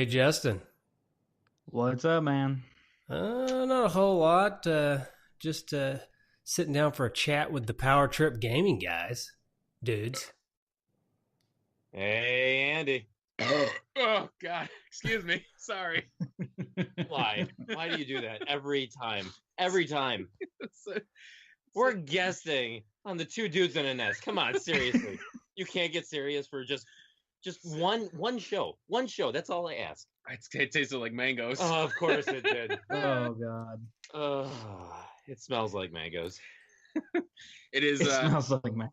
Hey, Justin. What's up, man? Not a whole lot. Just sitting down for a chat with the Power Trip Gaming guys, dudes. Hey, Andy. Oh, God. Excuse me. Sorry. Why? Why do you do that every time? Every time. So- We're guesting on the two dudes in a nest. Come on, seriously. You can't get serious for just one show. One show. That's all I ask. It tasted like mangoes. Oh, of course it did. Oh God, It smells like mangoes. It is it smells like man.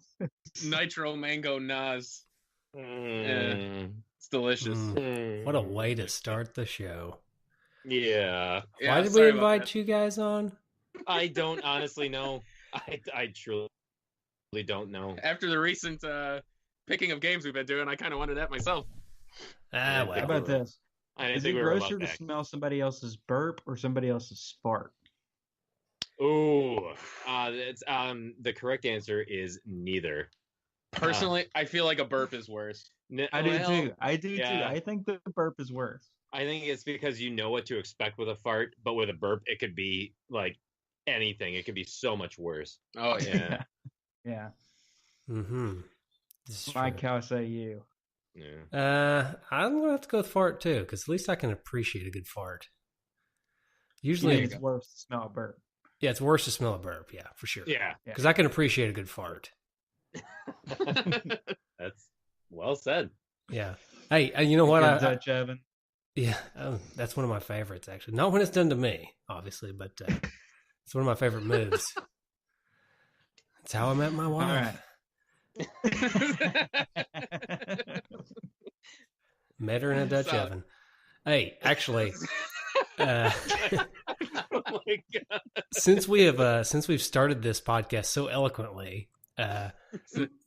nitro mango Nas. It's delicious. What a way to start the show. Yeah. Yeah, Why did we sorry about invite that. you guys on? I don't honestly know. I truly don't know. After the recent picking of games we've been doing, I kind of wanted that myself. Ah, How well. about this? I didn't Is think it we were grosser allowed to back. smell somebody else's burp or somebody else's fart? Ooh, it's the correct answer is neither. Personally, I feel like a burp is worse. I do Well, too. I do too. yeah. I think the burp is worse. I think it's because you know what to expect with a fart, but with a burp, it could be like anything. It could be so much worse. Oh, yeah. Yeah. Yeah. Mm-hmm. This is Mike, true. how say you? Yeah. I'm going to have to go with fart, too, because at least I can appreciate a good fart. You Usually, think it's worse to smell a burp. yeah, it's worse to smell a burp, yeah, for sure. Yeah. Because I can appreciate a good fart. That's well said. Yeah. Hey, you know what? Good Dutch oven. Yeah, that's one of my favorites, actually. Not when it's done to me, obviously, but it's one of my favorite moves. That's how I met my wife. All right. Met her in a Dutch Solid. oven. Hey, actually, Oh my god. since we've started this podcast so eloquently,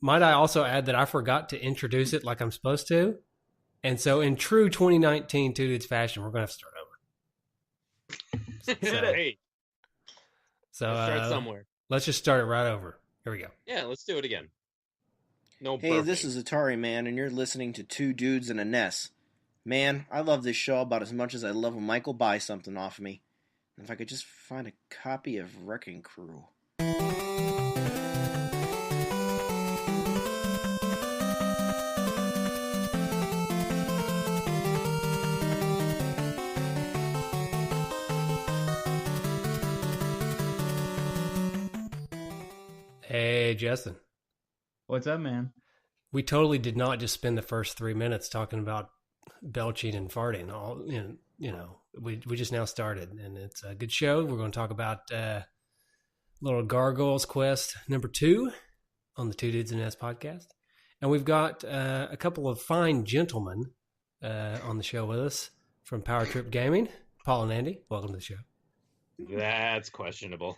might I also add that I forgot to introduce it like I'm supposed to, and so in true 2019 Two Dudes fashion, we're going to have to start over. Hit it. Hey, So let's start somewhere. let's just start it right over. Here we go. Yeah, let's do it again. No Hey, burping. this is Atari Man, and you're listening to Two Dudes in a Nest. Man, I love this show about as much as I love when Michael buys something off of me. And if I could just find a copy of Wrecking Crew. Hey, Justin. What's up, man? We totally did not just spend the first 3 minutes talking about belching and farting. All we just now started, and it's a good show. We're going to talk about little Gargoyles Quest #2 on the Two Dudes in S podcast, and we've got a couple of fine gentlemen on the show with us from Power Trip Gaming. Paul and Andy, welcome to the show. That's questionable.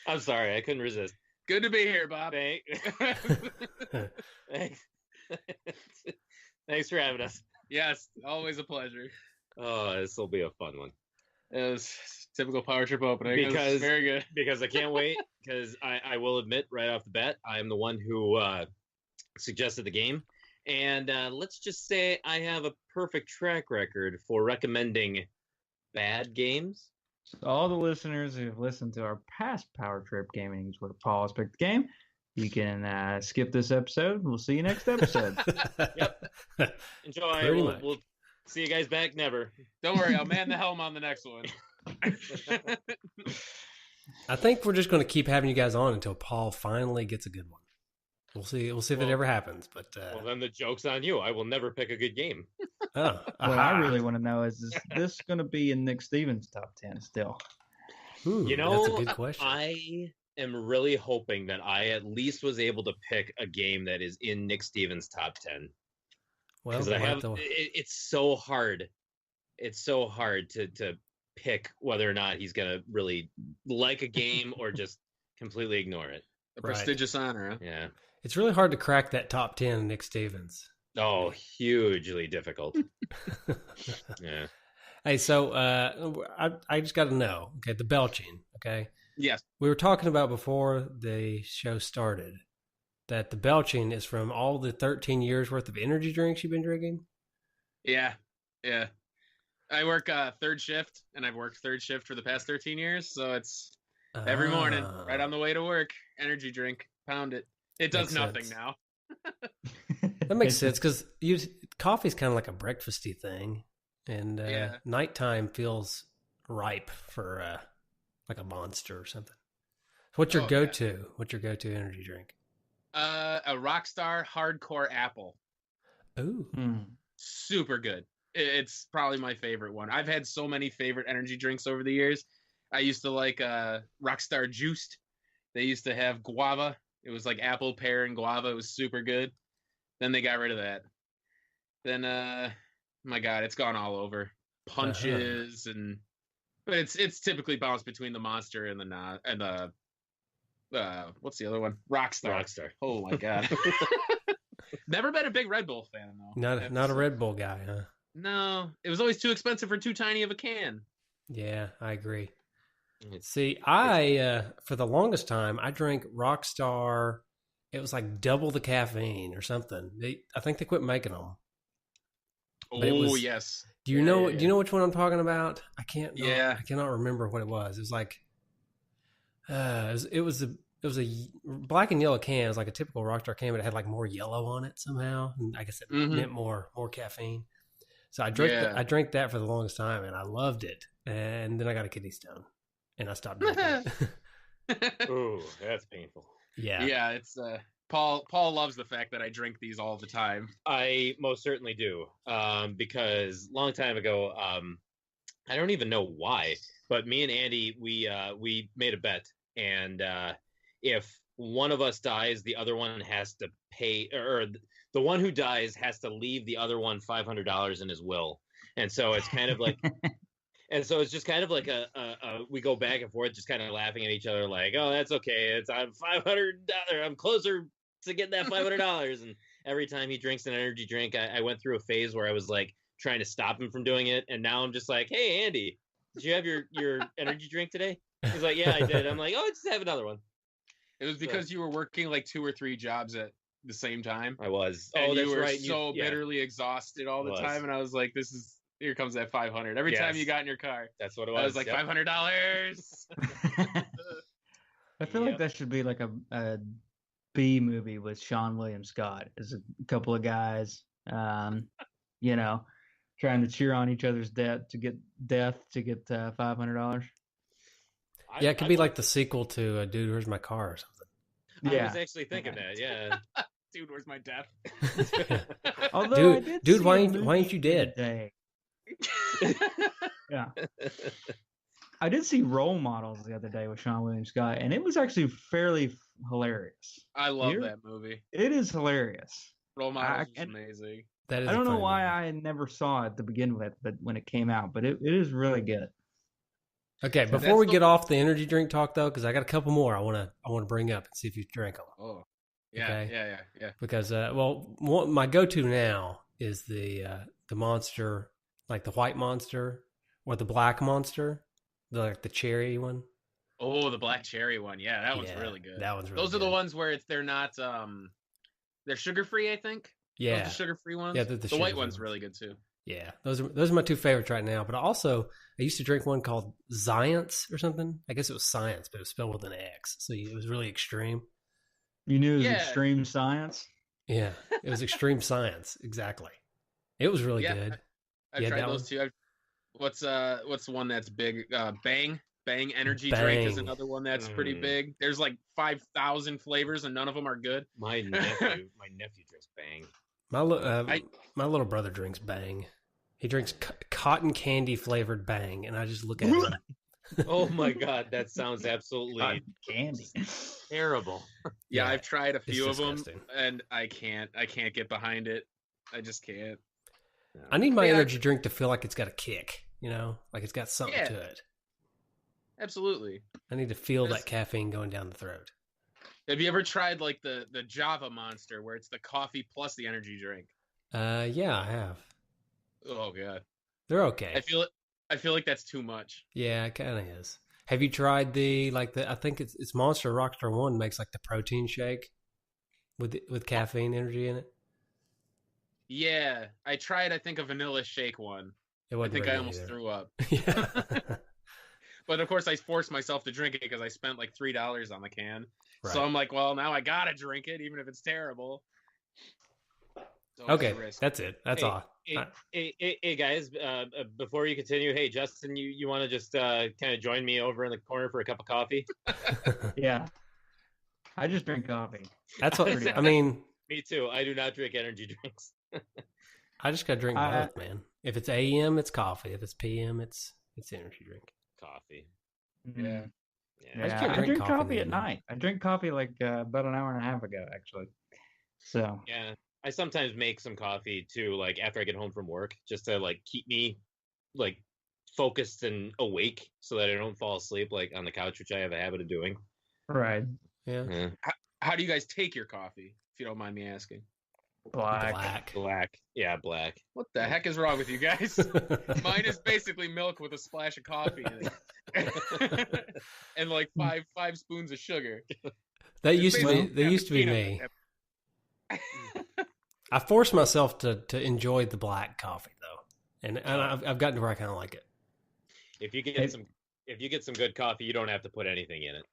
I'm sorry, I couldn't resist. Good to be here, Bob. Thanks. Thanks for having us. Yes, always a pleasure. Oh, this will be a fun one. It was typical Power Trip opening. It was Because- very good. Because I can't wait, because I will admit right off the bat, I am the one who suggested the game. And let's just say I have a perfect track record for recommending bad games. So all the listeners who've listened to our past Power Trip gamings where Paul has picked the game, you can skip this episode. We'll see you next episode. Enjoy. Pretty much. We'll see you guys back never. Don't worry, I'll man the helm on the next one. I think we're just going to keep having you guys on until Paul finally gets a good one. We'll see. We'll see if it Well- ever happens. But Well, then the joke's on you. I will never pick a good game. oh, What I really want to know is this going to be in Nick Stevens' top 10 still? You know, that's a good question. I am really hoping that I at least was able to pick a game that is in Nick Stevens' top 10. Well, Because we'll I have have, to- it's so hard. It's so hard to pick whether or not he's gonna really like a game or just completely ignore it. A Right. prestigious honor, huh? Yeah. It's really hard to crack that top 10 of Nick Stevens. Oh, hugely difficult. Yeah. Hey, so I just got to know, okay, the belching, okay? Yes. We were talking about before the show started that the belching is from all the 13 years worth of energy drinks you've been drinking. Yeah, yeah. I work third shift, and I've worked third shift for the past 13 years. So it's every morning, right on the way to work, energy drink, pound it. It does Makes nothing sense. now. That makes sense because coffee's kind of like a breakfasty thing, and Yeah. nighttime feels ripe for like a Monster or something. What's your Oh, yeah. go-to? What's your go-to energy drink? A Rockstar Hardcore Apple. Ooh, Super good. It's probably my favorite one. I've had so many favorite energy drinks over the years. I used to like Rockstar Juiced. They used to have guava. It was like apple, pear, and guava. It was super good. Then they got rid of that. Then my God, it's gone all over. Punches but it's typically bounced between the Monster and the what's the other one? Rockstar. Rockstar. Oh my God. Never been a big Red Bull fan though. not a Red Bull guy, huh? No, it was always too expensive for too tiny of a can. Yeah, I agree. It's- See, I for the longest time I drank Rockstar. It was like double the caffeine or something. I think they quit making them. But it Oh was- yes. Do you Yeah, know? yeah, Do you know which one I'm talking about? I can't. Yeah. I cannot remember what it was. It was like, it was a black and yellow can. It was like a typical Rockstar can, but it had like more yellow on it somehow, and I guess it Mhm. meant more caffeine. So I drank Yeah. I drank that for the longest time, and I loved it. And then I got a kidney stone, and I stopped drinking it. Ooh, that's painful. Yeah. Yeah, it's Paul loves the fact that I drink these all the time. I most certainly do. Because long time ago, I don't even know why, but me and Andy, we made a bet, and if one of us dies, the other one has to pay, or the one who dies has to leave the other one $500 in his will, and so it's kind of like. And so it's just kind of like we go back and forth, just kind of laughing at each other, like, "Oh, that's okay. I'm $500. I'm closer to getting that $500." And every time he drinks an energy drink, I went through a phase where I was like trying to stop him from doing it, and now I'm just like, "Hey, Andy, did you have your energy drink today?" He's like, "Yeah, I did." I'm like, "Oh, just have another one." It was because you were working like 2 or 3 jobs at the same time. I was. And Oh, that's you were right. so Yeah, bitterly exhausted all the Was. time, and I was like, here comes that 500. Every time Yes. you got in your car, that's what it was. I was like, Yep. $500. I feel like Yep. that should be like a B movie with Sean William Scott as a couple of guys, you know, trying to cheer on each other's death to get $500. Yeah, it could be like the sequel to "Dude, Where's My Car" or something. I was actually thinking that. Yeah. Dude, where's my death? Although I Dude, did dude, see why a ain't movie you the other dead? day. Yeah, I did see Role Models the other day with Sean William Scott, and it was actually fairly hilarious. I love Here? that movie. It is hilarious. Role Models is and- amazing. That is. I a don't know funny why movie. I never saw it to begin with, but when it came out, but it is really good. Okay, So before that's we the- get off the energy drink talk though, because I got a couple more I want to bring up and see if you drink them. Oh, yeah, Okay. yeah. Because my go-to now is the Monster, like the white Monster or the black Monster, like the cherry one. Oh, the black cherry one. Yeah, that one's Yeah, really good. that one's really Those are the good. ones where they're not they're sugar free, I think. Those are Yeah, the sugar free ones. Yeah, they're the the white sugar-free one's ones. really good too. yeah. Those are my two favorites right now. But I used to drink one called Science or something. I guess it was Science, but it was spelled with an X, so it was really extreme. You knew it was Yeah. Extreme Science. Yeah, it was extreme science. Exactly. It was really Yeah, good. I've Yeah, tried that those one? too. What's the one that's big? Bang energy drink is Bang. another one that's pretty Mm. big. There's like 5,000 flavors and none of them are good. My nephew drinks Bang. My little brother drinks Bang. He drinks cotton candy flavored Bang, and I just look at him. Oh my God, that sounds absolutely Cotton candy. terrible. Yeah, Yeah, I've tried a it's few of them disgusting. and I can't get behind it. I just can't. I need my Yeah. energy drink to feel like it's got a kick. Like it's got something Yeah. to it. Absolutely. I need to feel There's- that caffeine going down the throat. Have you ever tried like the Java Monster where it's the coffee plus the energy drink? Yeah, I have. Oh god. They're okay. I feel like that's too much. Yeah, it kind of is. Have you tried I think it's Monster Rockstar One makes like the protein shake with caffeine energy in it. Yeah, I tried. I think a vanilla shake one. It I wasn't think very I good almost either. threw up. Yeah. But of course, I forced myself to drink it because I spent like $3 on the can. Right. So I'm like, well, now I gotta drink it, even if it's terrible. It's always Okay, a risk. that's it. That's Hey, all. Hey, guys, before you continue, hey, Justin, you want to just kind of join me over in the corner for a cup of coffee? Yeah. I just drink coffee. That's what Pretty I mean. Me too. I do not drink energy drinks. I just gotta drink I- both, man. If it's AM, it's coffee. If it's PM, it's energy drink. Coffee. Mhm. Yeah. Yeah. I just Yeah, can't I drink drink coffee in coffee the at evening. night. I drink coffee like about an hour and a half ago, actually. So Yeah. I sometimes make some coffee too, like after I get home from work, just to like keep me like focused and awake, so that I don't fall asleep like on the couch, which I have a habit of doing. right, Yeah. Yeah. How do you guys take your coffee, if you don't mind me asking? black. Black. Yeah, black. What the heck is wrong with you guys? Mine is basically milk with a splash of coffee in it. And like five spoons of sugar. That It's used to be basically that used to be cappuccino. me. I forced myself to enjoy the black coffee though, and I've gotten to where I kind of like it. If you get Hey. some good coffee, you don't have to put anything in it.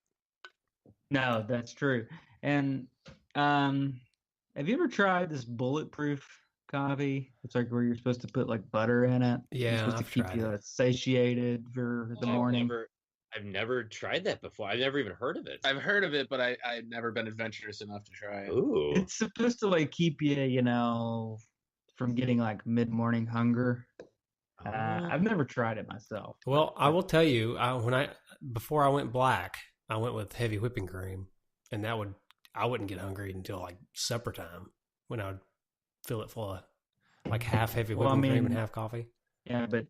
No, that's true. And have you ever tried this bulletproof coffee? It's like where you're supposed to put like butter in it. Yeah, It's supposed I've to keep tried you it. satiated for the morning. I've never tried that before. I've never even heard of it. I've heard of it, but I've never been adventurous enough to try it. Ooh. It's supposed to like keep you, from getting like mid-morning hunger. I've never tried it myself. Well, I will tell you, before I went black, I went with heavy whipping cream, and I wouldn't get hungry until like supper time when I would fill it full of like half heavy Well, I whipping cream mean- and half coffee. Yeah, but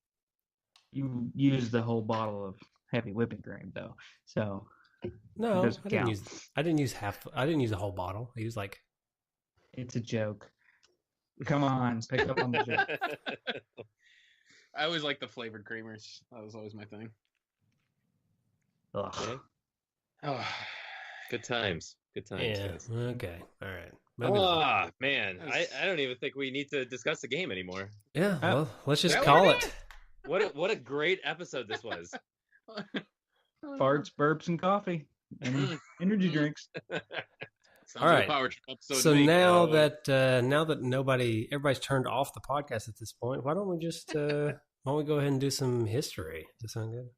you use the whole bottle of heavy whipping cream though, so No, it doesn't I didn't count. use. I didn't use half. I didn't use a whole bottle. I used like. It's a joke. Come on, pick up on the joke. I always like the flavored creamers. That was always my thing. Ugh. Okay. Oh, Good times. Good times. Yeah. guys. Okay. All right. Moving on. Ah, man. I don't even think we need to discuss the game anymore. Yeah. Well, let's just that call what it. it What a great episode this was. Farts, burps, and coffee, and energy drinks. Sounds All like right. a power trip episode So to me. now that everybody's turned off the podcast at this point, why don't we go ahead and do some history? Does that sound good?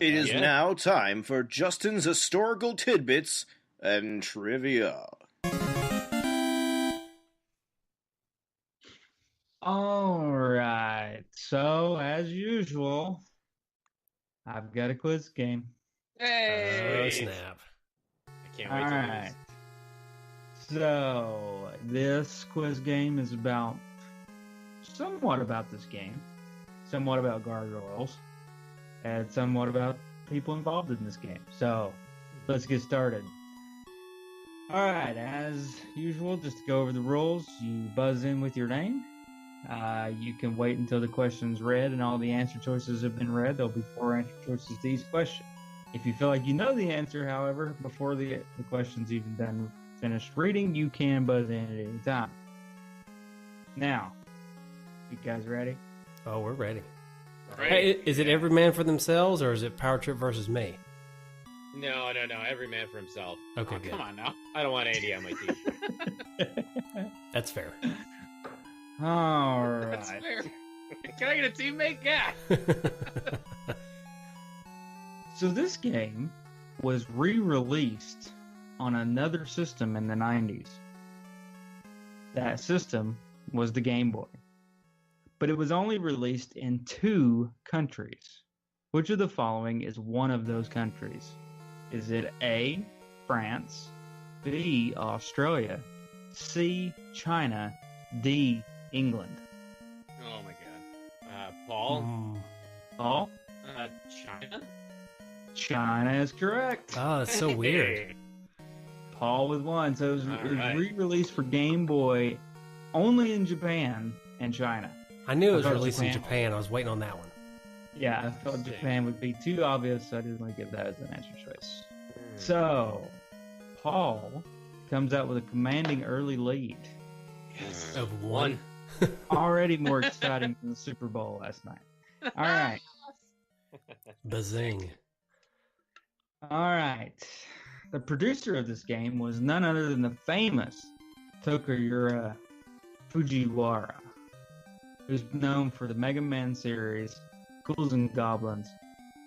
It is Yeah. now time for Justin's historical tidbits and trivia. All right. So as usual, I've got a quiz game. Hey, Oh snap! I can't All wait to right. So this quiz game is somewhat about this game, somewhat about gargoyles, and somewhat about people involved in this game. So let's get started. All right, as usual, just to go over the rules, you buzz in with your name. You can wait until the question's read and all the answer choices have been read. There'll be 4 answer choices to each question. If you feel like you know the answer, however, before the question's even finished reading, you can buzz in at any time. Now, you guys ready? Oh, we're ready. Right. Hey, is it every man for themselves, or is it Power Trip versus me? No. Every man for himself. Okay, Oh, good. come on now. I don't want Andy on my team. That's fair. All That's right. fair. Can I get a teammate? Yeah. So this game was re-released on another system in the 90s. That system was the Game Boy. But it was only released in 2 countries. Which of the following is one of those countries? Is it A, France, B, Australia, C, China, D, England? Oh my god. Paul. Mm. Paul? China. China is correct. Oh, that's so weird. Paul with 1. So it was Alright. re-released for Game Boy only in Japan and China. I knew it was I thought released in Japan. Japan. I was waiting on that one. Yeah, I thought Japan would be too obvious, so I didn't want to give that as an answer choice. So, Paul comes out with a commanding early lead. Yes. Of one. Already more exciting than the Super Bowl last night. All right. Bazing. All right. The producer of this game was none other than the famous Tokuyura Fujiwara, who's known for the Mega Man series, Ghouls and Goblins,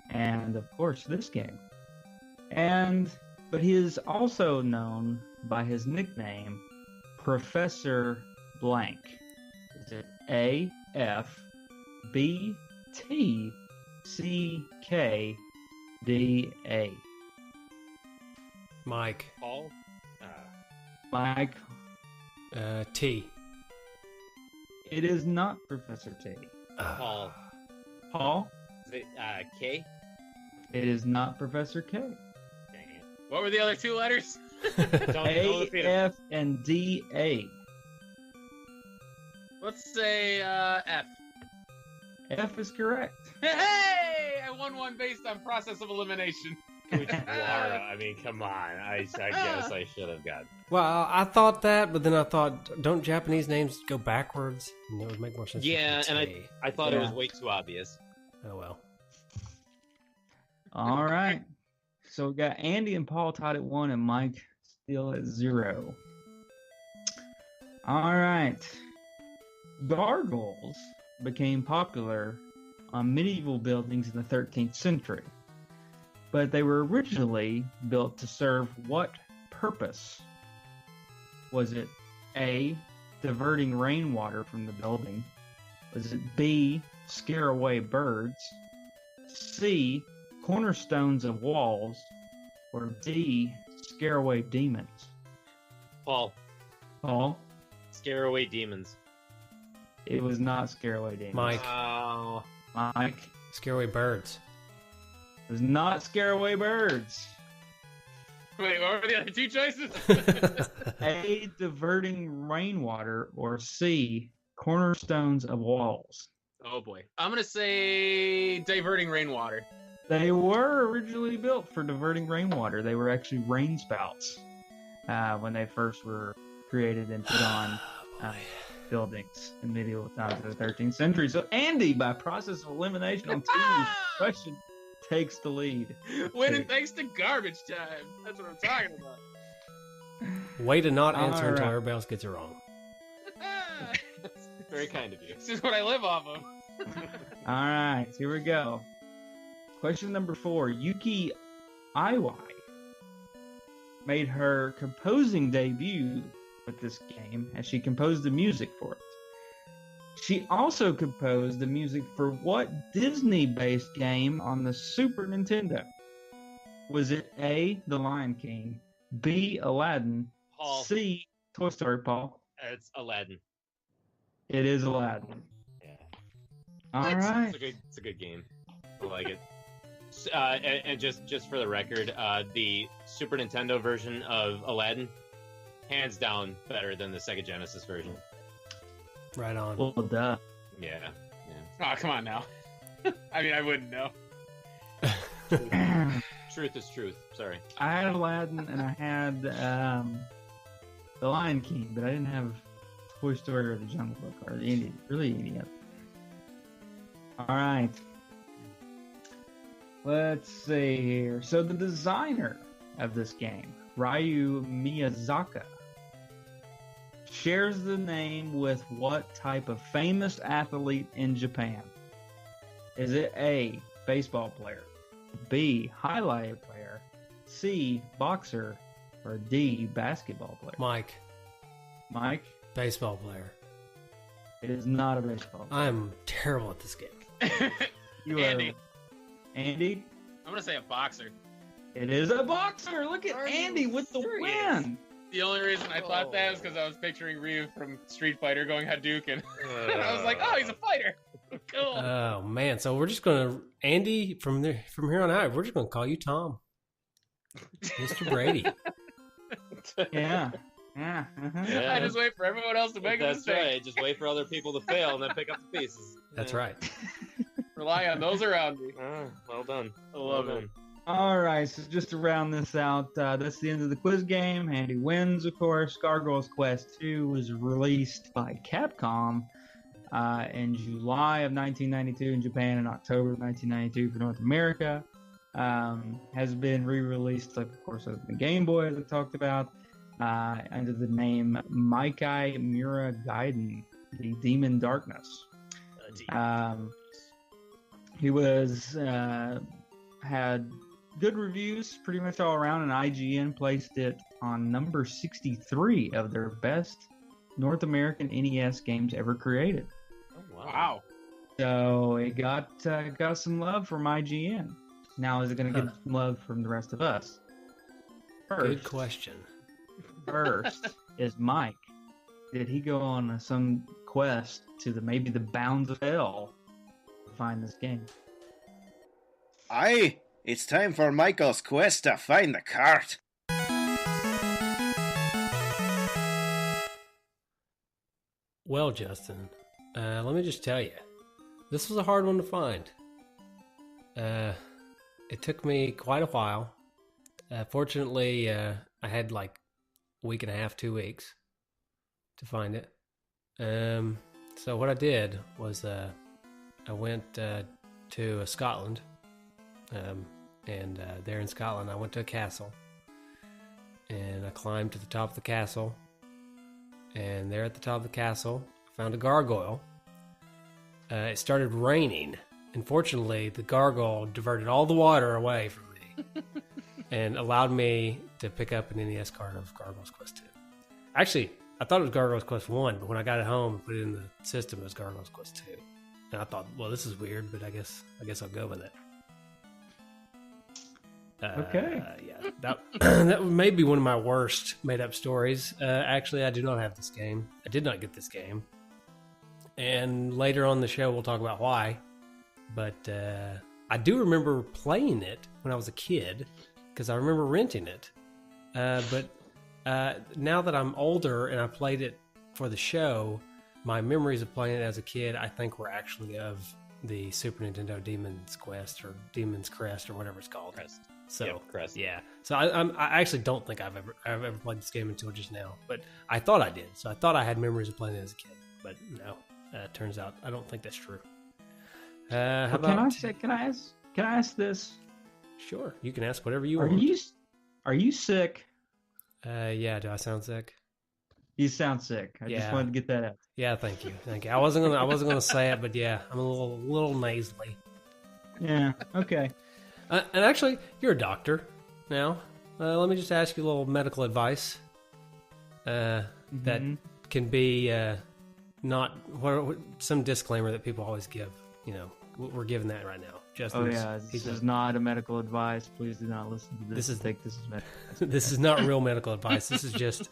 and of course this game. But he is also known by his nickname, Professor Blank. Is it A F B T C K D A? Mike. Paul. Mike. T. It is not Professor T. Paul. Paul. Is it, K. It is not Professor K. Dang it. What were the other two letters? Don't A repeat it. F and D A. Let's say F. F is correct. Hey! I won one based on process of elimination. Fujiwara. I mean, come on. I guess I should have got. Well, I thought that, but then I thought, don't Japanese names go backwards? And it would make more sense. Yeah, for and T. I thought it was Yeah. way too obvious. Oh well. All right. So we got Andy and Paul tied at 1 and Mike still at 0. All right. Gargoyles became popular on medieval buildings in the 13th century, but they were originally built to serve what purpose? Was it A, diverting rainwater from the building? Was it B, scare away birds? C, cornerstones of walls? Or D, scare away demons? Paul, Paul? scare away demons. It was not scare away demons. Mike. Oh. Mike? Scare away birds. It was not scare away birds. Wait, what were the other two choices? A, diverting rainwater, or C, cornerstones of walls. Oh boy. I'm gonna say diverting rainwater. They were originally built for diverting rainwater. They were actually rain spouts when they first were created and put on buildings in medieval times of the 13th century. So Andy, by process of elimination on two question, takes the lead. Winning thanks to garbage time. That's what I'm talking about. Way to not answer until Alright. everybody else gets it wrong. Very kind of you. This is what I live off of. All right, here we go. Question number 4. Yuki Iwai made her composing debut with this game as she composed the music for it. She also composed the music for what Disney-based game on the Super Nintendo? Was it A, The Lion King, B, Aladdin, Paul. C, Toy Story, Paul? It's Aladdin. It is Aladdin. Yeah. All right. It's a good game. I like it. And just for the record, the Super Nintendo version of Aladdin, hands down better than the Sega Genesis version. Right on. Well, duh. Yeah. Oh, come on now. I mean, I wouldn't know. Truth is truth. Sorry. I had Aladdin and I had The Lion King, but I didn't have Toy Story or The Jungle Book or any of. All right. Let's see here. So the designer of this game, Ryu Miyazaki, shares the name with what type of famous athlete in Japan? Is it A, baseball player, B, highlight player, C, boxer, or D, basketball player? Mike. Mike? Baseball player. It is not a baseball player. I'm terrible at this game. You Andy. Andy? I'm gonna say a boxer. It is a boxer. Look at Are you Andy with the serious? win. The only reason I thought that is because I was picturing Ryu from Street Fighter going Hadouken. And I was like, oh, he's a fighter. Cool. Oh man! So we're just gonna Andy from here on out. We're just gonna call you Tom, Mr. Brady. Yeah. Yeah. Yeah. I just wait for everyone else to make a That's mistake. right. Just wait for other people to fail and then pick up the pieces. That's Yeah. right. Rely on those around me. Ah, well done. I love Well it. done. All right, so just to round this out, that's the end of the quiz game. Andy wins, of course. Gargoyle's Quest 2 was released by Capcom in July of 1992 in Japan and October of 1992 for North America. Has been re-released, of course, as the Game Boy, as I talked about, under the name Maikai Mura Gaiden, the Demon Darkness. He was had good reviews pretty much all around, and IGN placed it on number 63 of their best North American NES games ever created. Oh, Wow. So it got some love from IGN. Now is it going to get some love from the rest of us? Good question. First is Mike. Did he go on some quest to maybe the bounds of hell to find this game? Aye, it's time for Michael's quest to find the cart. Well, Justin, let me just tell you, this was a hard one to find. It took me quite a while. Fortunately, I had like a week and a half, 2 weeks to find it. So what I did was I went to Scotland, and there in Scotland I went to a castle, and I climbed to the top of the castle, and there at the top of the castle I found a gargoyle. It started raining. Unfortunately, the gargoyle diverted all the water away from me and allowed me to pick up an NES card of Gargoyle's Quest 2. Actually, I thought it was Gargoyle's Quest 1, but when I got it home and put it in the system, it was Gargoyle's Quest 2. And I thought, well, this is weird, but I guess I'll go with it. Okay. Yeah, that may be one of my worst made-up stories. Actually, I do not have this game. I did not get this game. And later on the show, we'll talk about why. But I do remember playing it when I was a kid, because I remember renting it. But now that I'm older and I played it for the show, my memories of playing it as a kid, I think, were actually of the Super Nintendo Demon's Quest or Demon's Crest or whatever it's called. Crest. So Yep, Crest. yeah. So I actually don't think I've ever played this game until just now. But I thought I did. So I thought I had memories of playing it as a kid. But no, turns out I don't think that's true. How about? Can I ask this? Sure, you can ask whatever you Are want. you sick? Yeah. Do I sound sick? You sound sick. I just Yeah. wanted to get that out. Yeah, thank you. I wasn't gonna say it, but yeah, I'm a little nasally. Yeah. Okay. And actually, you're a doctor now. Let me just ask you a little medical advice. That can be not some disclaimer that people always give. You know, we're giving that right now. Justin. Oh yeah, this is not a medical advice. Please do not listen to this. This is medical. This is not real medical advice. This is just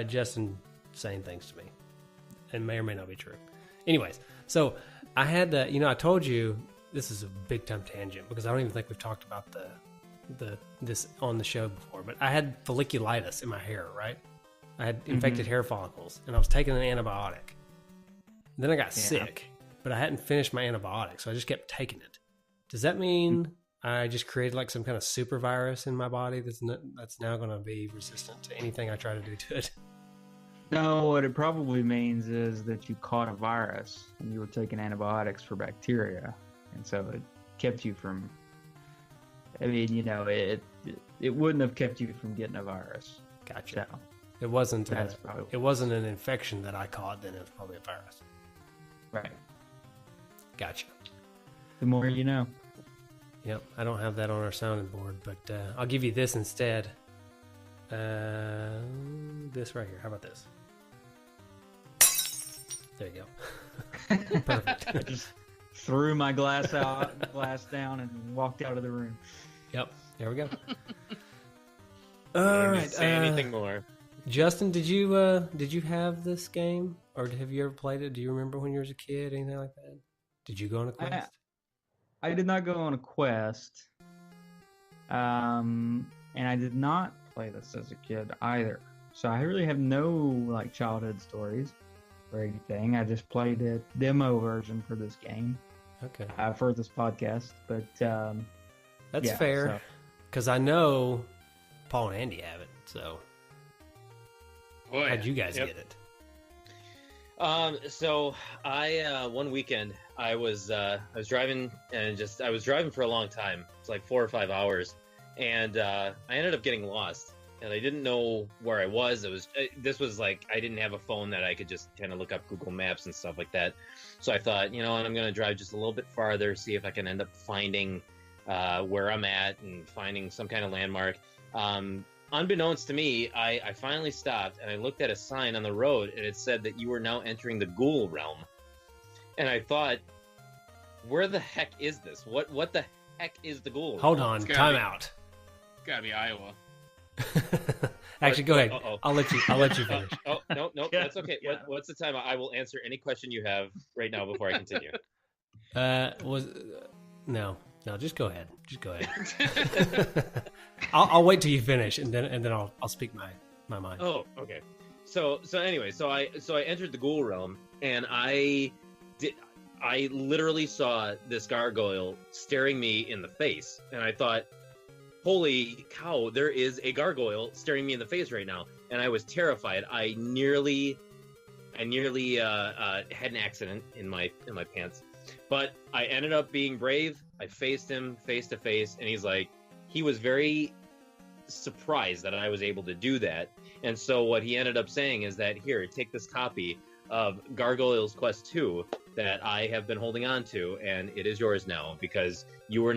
Justin saying things to me, and may or may not be true. Anyways, so I had I told you this is a big time tangent because I don't even think we've talked about this on the show before. But I had folliculitis in my hair, right? I had infected hair follicles, and I was taking an antibiotic. Then I got sick, but I hadn't finished my antibiotic, so I just kept taking it. Does that mean I just created like some kind of super virus in my body that's now going to be resistant to anything I try to do to it? No, what it probably means is that you caught a virus and you were taking antibiotics for bacteria, and so it kept you from. I mean, it wouldn't have kept you from getting a virus. Gotcha. So, It wasn't. That's probably It wasn't an infection that I caught. Then it was probably a virus. right. Gotcha. The more you know. Yep. I don't have that on our sounding board, but I'll give you this instead. This right here. How about this? There you go. Perfect. I just threw my glass down, and walked out of the room. Yep. There we go. All All right. right. Say anything more? Justin, did you have this game, or have you ever played it? Do you remember when you were a kid, anything like that? Did you go on a quest? I did not go on a quest, and I did not play this as a kid either. So I really have no like childhood stories or anything. I just played a demo version for this game. Okay. For this podcast, but That's Yeah, fair. Because I know Paul and Andy have it. So Boy, how'd you guys Yep. get it? So I one weekend I was driving and I was driving for a long time. It's like 4 or 5 hours, and I ended up getting lost, and I didn't know where I was. This was like I didn't have a phone that I could just kind of look up Google Maps and stuff like that. So I thought, you know what, I'm gonna drive just a little bit farther, see if I can end up finding where I'm at and finding some kind of landmark. Unbeknownst to me, I finally stopped and I looked at a sign on the road and it said that you were now entering the ghoul realm. And I thought, where the heck is this? What the heck is the ghoul realm? Hold on, It's gotta time be- out. It's gotta be Iowa. Actually, go ahead. Uh-oh. I'll let you finish. Oh, no, Yeah, that's okay. yeah. What's the time? I will answer any question you have right now before I continue. No, just go ahead. Just go ahead. I'll wait till you finish, and then I'll speak my mind. Oh, okay. So anyway, so I entered the ghoul realm, and I literally saw this gargoyle staring me in the face, and I thought, holy cow, there is a gargoyle staring me in the face right now, and I was terrified. I nearly had an accident in my pants, but I ended up being brave. I faced him face to face, and he was very surprised that I was able to do that. And so what he ended up saying is that, here, take this copy of Gargoyle's Quest 2 that I have been holding on to, and it is yours now because you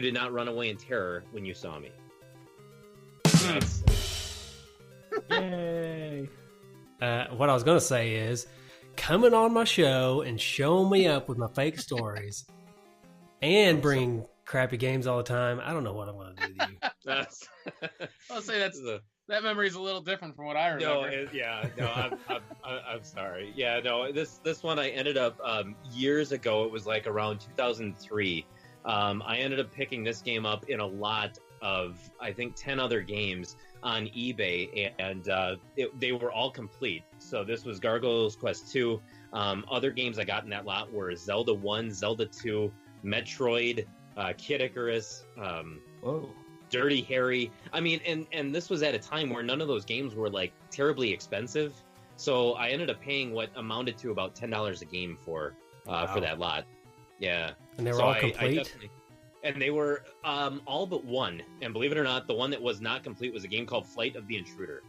did not run away in terror when you saw me. Yay! What I was gonna say is, coming on my show and showing me up with my fake stories, and bring crappy games all the time. I don't know what I'm gonna do to you. That's I'll say that memory's a little different from what I no, remember. I'm sorry. Yeah, no, this one I ended up years ago. It was like around 2003. I ended up picking this game up in a lot of, I think, 10 other games on eBay, and they were all complete. So this was Gargoyle's Quest 2. Other games I got in that lot were Zelda 1, Zelda 2, Metroid, Kid Icarus, Whoa. Dirty Harry. I mean, and this was at a time where none of those games were like terribly expensive. So I ended up paying what amounted to about $10 a game for that lot. Yeah. And they were So all I complete. definitely- and they were all but one. And believe it or not, the one that was not complete was a game called Flight of the Intruder,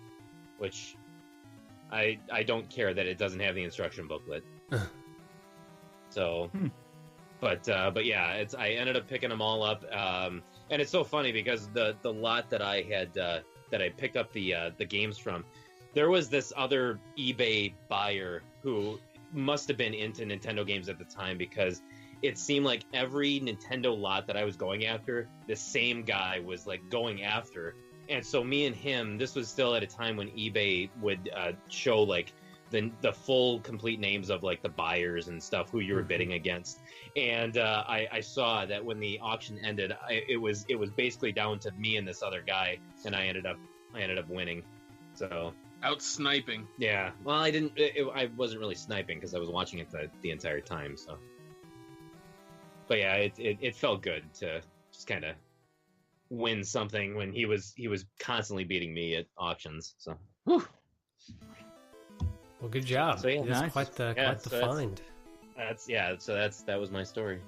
which I don't care that it doesn't have the instruction booklet. So, but yeah, I ended up picking them all up. And it's so funny because the lot that I had that I picked up the games from, there was this other eBay buyer who must have been into Nintendo games at the time, because it seemed like every Nintendo lot that I was going after, the same guy was like going after. And so me and him, this was still at a time when eBay would show like the full complete names of like the buyers and stuff who you were bidding against. And I saw that when the auction ended, it was basically down to me and this other guy, and I ended up winning. So Out sniping. yeah, well, I wasn't really sniping because I was watching it the entire time. So, but yeah, it felt good to just kind of win something when he was constantly beating me at auctions. So, whew. Well, good job. So, yeah, That's nice. quite the Yeah, quite the so that's- find. that was my story.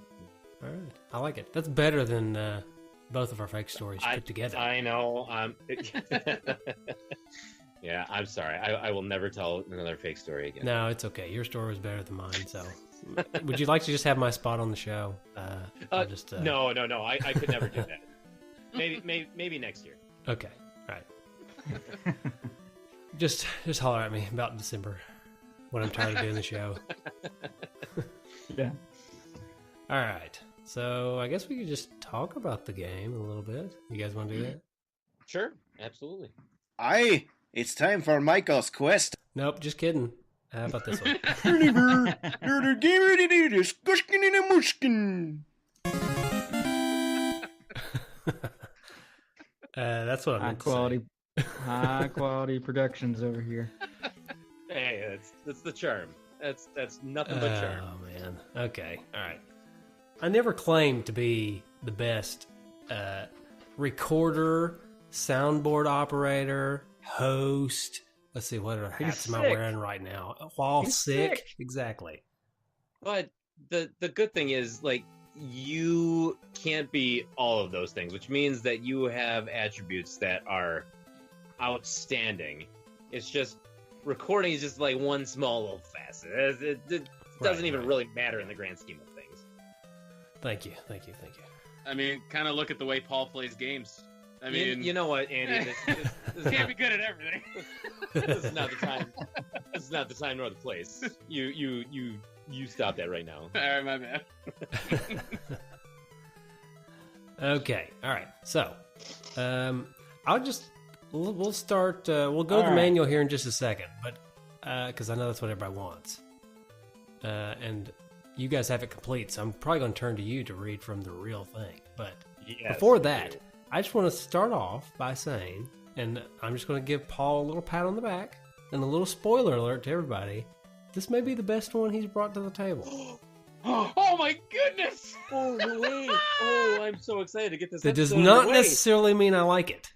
All right, I like it. That's better than both of our fake stories put together. I know. Yeah, I'm sorry. I will never tell another fake story again. No, it's okay. Your story was better than mine. So, would you like to just have my spot on the show? I'll just No. I could never do that. Maybe next year. Okay, all right. just holler at me about December when I'm tired of doing the show. Yeah. All right. So I guess we could just talk about the game a little bit. You guys want to do that? Sure, absolutely. Aye, it's time for Michael's quest. Nope, just kidding. How about this one? Get ready to do this. Gushkin and a mushkin. That's what I High meant to say. high quality productions over here. Hey, that's the charm. That's nothing but charm. Oh man. Okay. All right. I never claimed to be the best recorder, soundboard operator, host. Let's see, what other hats am I wearing right now? While sick. Exactly. But the good thing is, like, you can't be all of those things, which means that you have attributes that are outstanding. It's just recording is just like one small little facet. It doesn't even really matter in the grand scheme of things. Thank you. I mean, kind of look at the way Paul plays games. I mean, you know what, Andy? This can't be good at everything. This is not the time. This is not the time nor the place. You stop that right now. All right, my bad. Okay. All right. So, we'll start. We'll go to the manual here in just a second, but because I know that's what everybody wants, and you guys have it complete, so I'm probably going to turn to you to read from the real thing. But before that, I just want to start off by saying, and I'm just going to give Paul a little pat on the back and a little spoiler alert to everybody. This may be the best one he's brought to the table. Oh my goodness! Oh, no way! Oh, I'm so excited to get this. That does not necessarily mean I like it.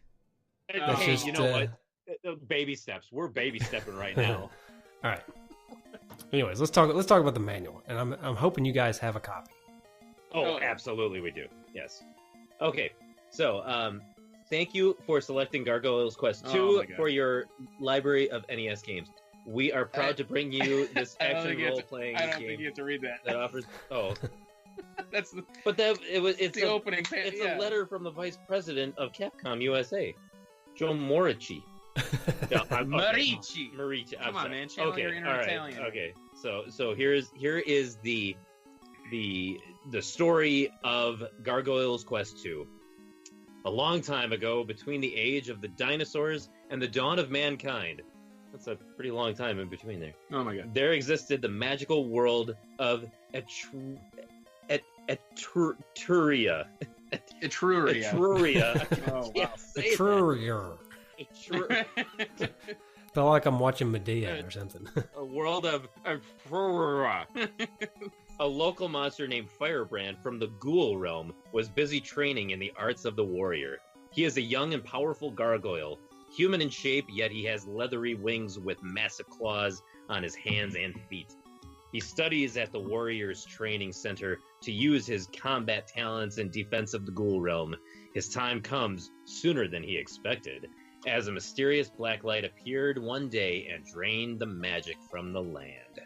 That's just, you know what? Baby steps. We're baby stepping right now. All right. Anyways, let's talk about the manual, and I'm hoping you guys have a copy. Oh, absolutely, we do. Yes. Okay. So, thank you for selecting Gargoyle's Quest 2 for your library of NES games. We are proud to bring you this action role-playing game. I don't think you have to read that. That offers. Oh, it's the opening. It's a letter from the vice president of Capcom USA, Joe Morici. No, Morici. Come on, man. Channel your inner Italian. Okay. So here is the story of Gargoyle's Quest 2. A long time ago, between the age of the dinosaurs and the dawn of mankind. That's a pretty long time in between there. Oh my god. There existed the magical world of Etruria. Etruria. Oh, wow. Etruria. Feel like I'm watching Medea or something. A world of Etruria. A local monster named Firebrand from the Ghoul realm was busy training in the arts of the warrior. He is a young and powerful gargoyle. Human in shape, yet he has leathery wings with massive claws on his hands and feet. He studies at the Warriors Training Center to use his combat talents in defense of the Ghoul realm. His time comes sooner than he expected, as a mysterious black light appeared one day and drained the magic from the land.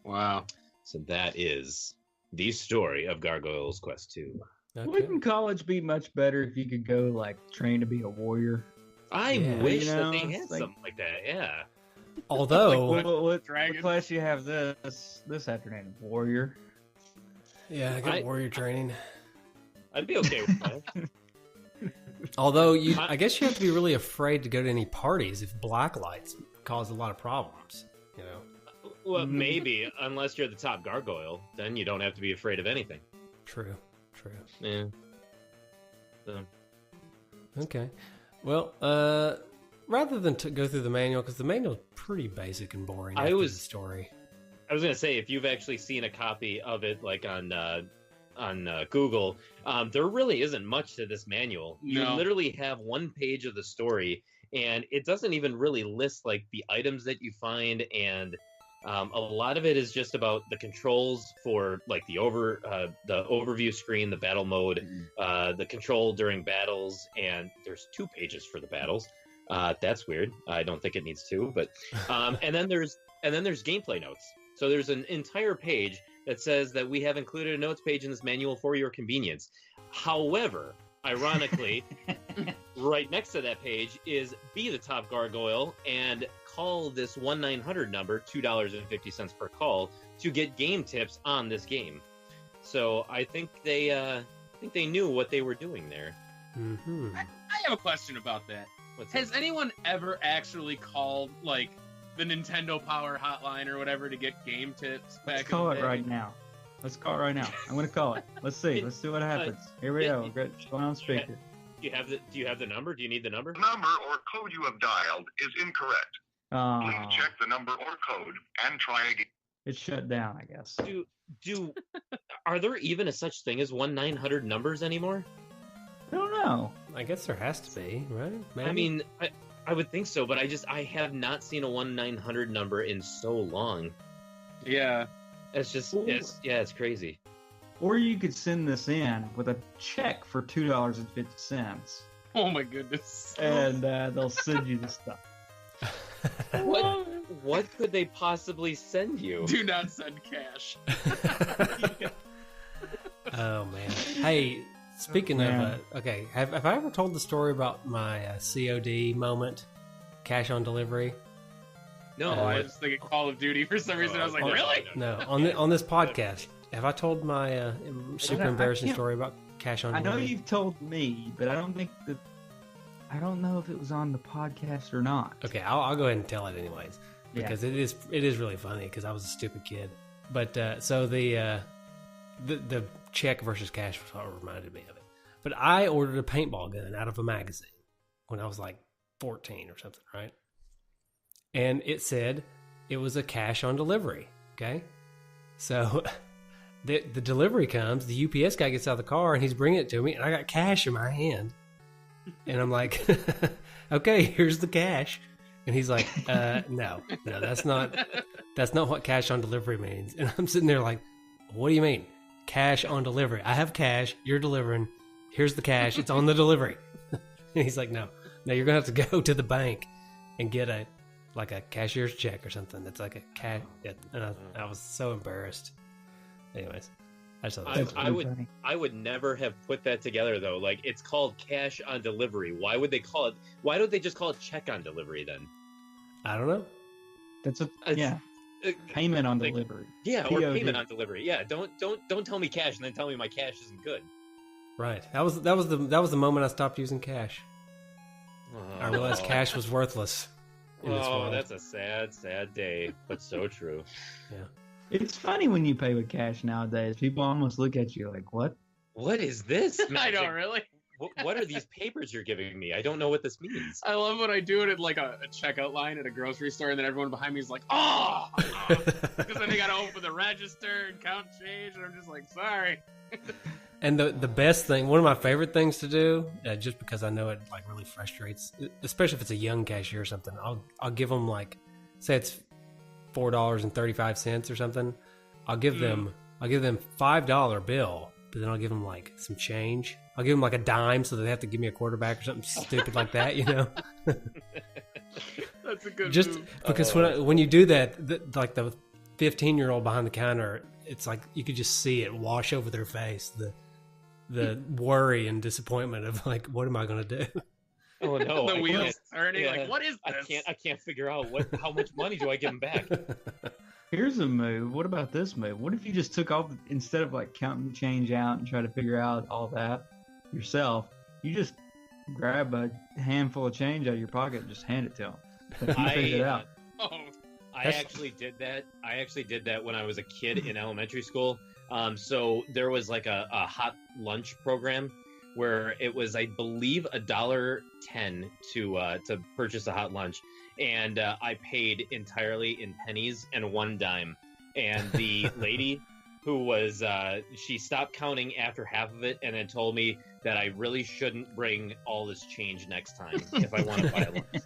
Wow. So that is the story of Gargoyle's Quest 2. Okay. Wouldn't college be much better if you could go, like, train to be a warrior? I wish that they had something like that, yeah. Although... what class you have this afternoon? Warrior? Yeah, I got warrior training. I'd be okay with that. Although, I guess you have to be really afraid to go to any parties if black lights cause a lot of problems, you know? Well, maybe, unless you're the top gargoyle, then you don't have to be afraid of anything. True. Yeah. So. Okay. Well, rather than go through the manual, because the manual's pretty basic and boring. The story. I was gonna say, if you've actually seen a copy of it, like on Google, there really isn't much to this manual. You literally have one page of the story, and it doesn't even really list like the items that you find, and a lot of it is just about the controls for like the overview screen, the battle mode, the control during battles, and there's 2 pages for the battles. That's weird. I don't think it needs 2, but and then there's gameplay notes. So there's an entire page that says that we have included a notes page in this manual for your convenience. However, ironically, right next to that page is Be the Top Gargoyle and call this 1-900 number, $2.50 per call, to get game tips on this game. So I think they knew what they were doing there. Mm-hmm. I have a question about that. Has anyone ever actually called like the Nintendo Power Hotline or whatever to get game tips? Let's call it right now. I'm going to call it. Let's see. Let's see what happens. Here we go. We're going on speaker. Do you have the number? Do you need the number? The number or code you have dialed is incorrect. Please check the number or code and try again. It's shut down, I guess. Are there even a such thing as 1-900 numbers anymore? I No. I guess there has to be, right? Maybe? I mean, I would think so, but I have not seen a 1-900 number in so long. Yeah. It's just it's crazy. Or you could send this in with a check for $2.50, Oh my goodness. and they'll send you the stuff. What could they possibly send you? Do not send cash. Oh man! Hey, speaking of, okay, have I ever told the story about my COD moment, cash on delivery? No, I was thinking Call of Duty for some reason. I was like, really? No, on this podcast, have I told my super embarrassing story about cash on delivery? I know you've told me, but I don't know if it was on the podcast or not. Okay, I'll go ahead and tell it anyways because it is really funny because I was a stupid kid. But so the check versus cash was what reminded me of it. But I ordered a paintball gun out of a magazine when I was like 14 or something, right? And it said it was a cash on delivery. Okay, so the delivery comes, the UPS guy gets out of the car and he's bringing it to me, and I got cash in my hand, and I'm like, okay, here's the cash, and he's like, no, that's not what cash on delivery means. And I'm sitting there like, what do you mean? Cash on delivery. I have cash. You're delivering. Here's the cash. It's on the delivery. And he's like, no, you're going to have to go to the bank and get a cashier's check or something. That's like a cash. And I was so embarrassed. Anyways, I just thought I would never have put that together though. Like, it's called cash on delivery. Why would they call it? Why don't they just call it check on delivery then? I don't know. That's payment on delivery. Yeah, POD. or payment on delivery. Yeah, don't tell me cash and then tell me my cash isn't good. Right. That was the moment I stopped using cash. I realized cash was worthless. In this world. That's a sad day, but so true. Yeah. It's funny when you pay with cash nowadays. People almost look at you like, "What? What is this?" I know, really. What are these papers you're giving me? I don't know what this means. I love when I do it at like a checkout line at a grocery store, and then everyone behind me is like, "Oh," because then they got to open the register and count change, and I'm just like, "Sorry." And the best thing, one of my favorite things to do, just because I know it like really frustrates, especially if it's a young cashier or something, I'll give them like, say it's $4.35 or something. I'll give them $5 bill, but then I'll give them like some change. I'll give them like a dime so that they have to give me a quarter back or something stupid like that, you know. That's a good just move. Because when you do that, like the 15-year-old behind the counter, it's like you could just see it wash over their face, the worry and disappointment of like, what am I going to do? Oh no, the wheels turning. Yeah, like, what is this? I can't figure out how much money do I give them back? Here's a move. What about this move? What if you just took all instead of like counting the change out and try to figure out all that yourself, you just grab a handful of change out of your pocket and just hand it to them. But you figured it out. I actually did that. When I was a kid in elementary school. So there was like a hot lunch program where it was, I believe, $1.10 to purchase a hot lunch, and I paid entirely in pennies and 1 dime. And the lady who was she stopped counting after half of it, and then told me that I really shouldn't bring all this change next time if I want to buy lunch.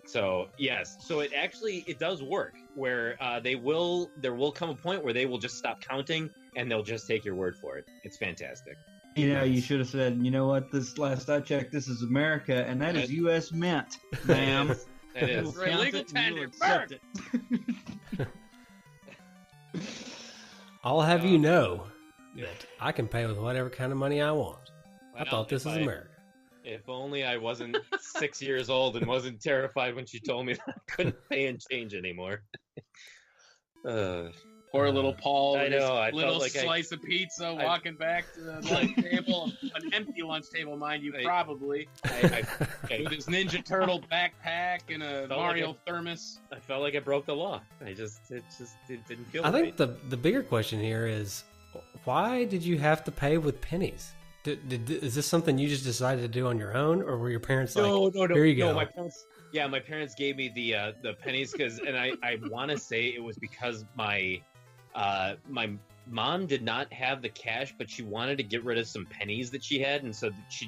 So yes, so it does work where there will come a point where they will just stop counting and they'll just take your word for it. It's fantastic. You know, you should have said, you know what, this last I checked, this is America, and that is U.S. Mint, ma'am. That is. For illegal tender, burn it. I'll have you know that I can pay with whatever kind of money I want. I thought this was America. If only I wasn't 6 years old and wasn't terrified when she told me that I couldn't pay and change anymore. Poor little Paul with his little like slice of pizza walking back to the lunch table, an empty lunch table, mind you, probably, with his Ninja Turtle backpack and a Mario thermos. I felt like I broke the law. It didn't feel I right. think the bigger question here is, why did you have to pay with pennies? Is this something you just decided to do on your own, or were your parents like, no, here you go? No, my parents gave me the pennies and I want to say it was because my mom did not have the cash, but she wanted to get rid of some pennies that she had, and so she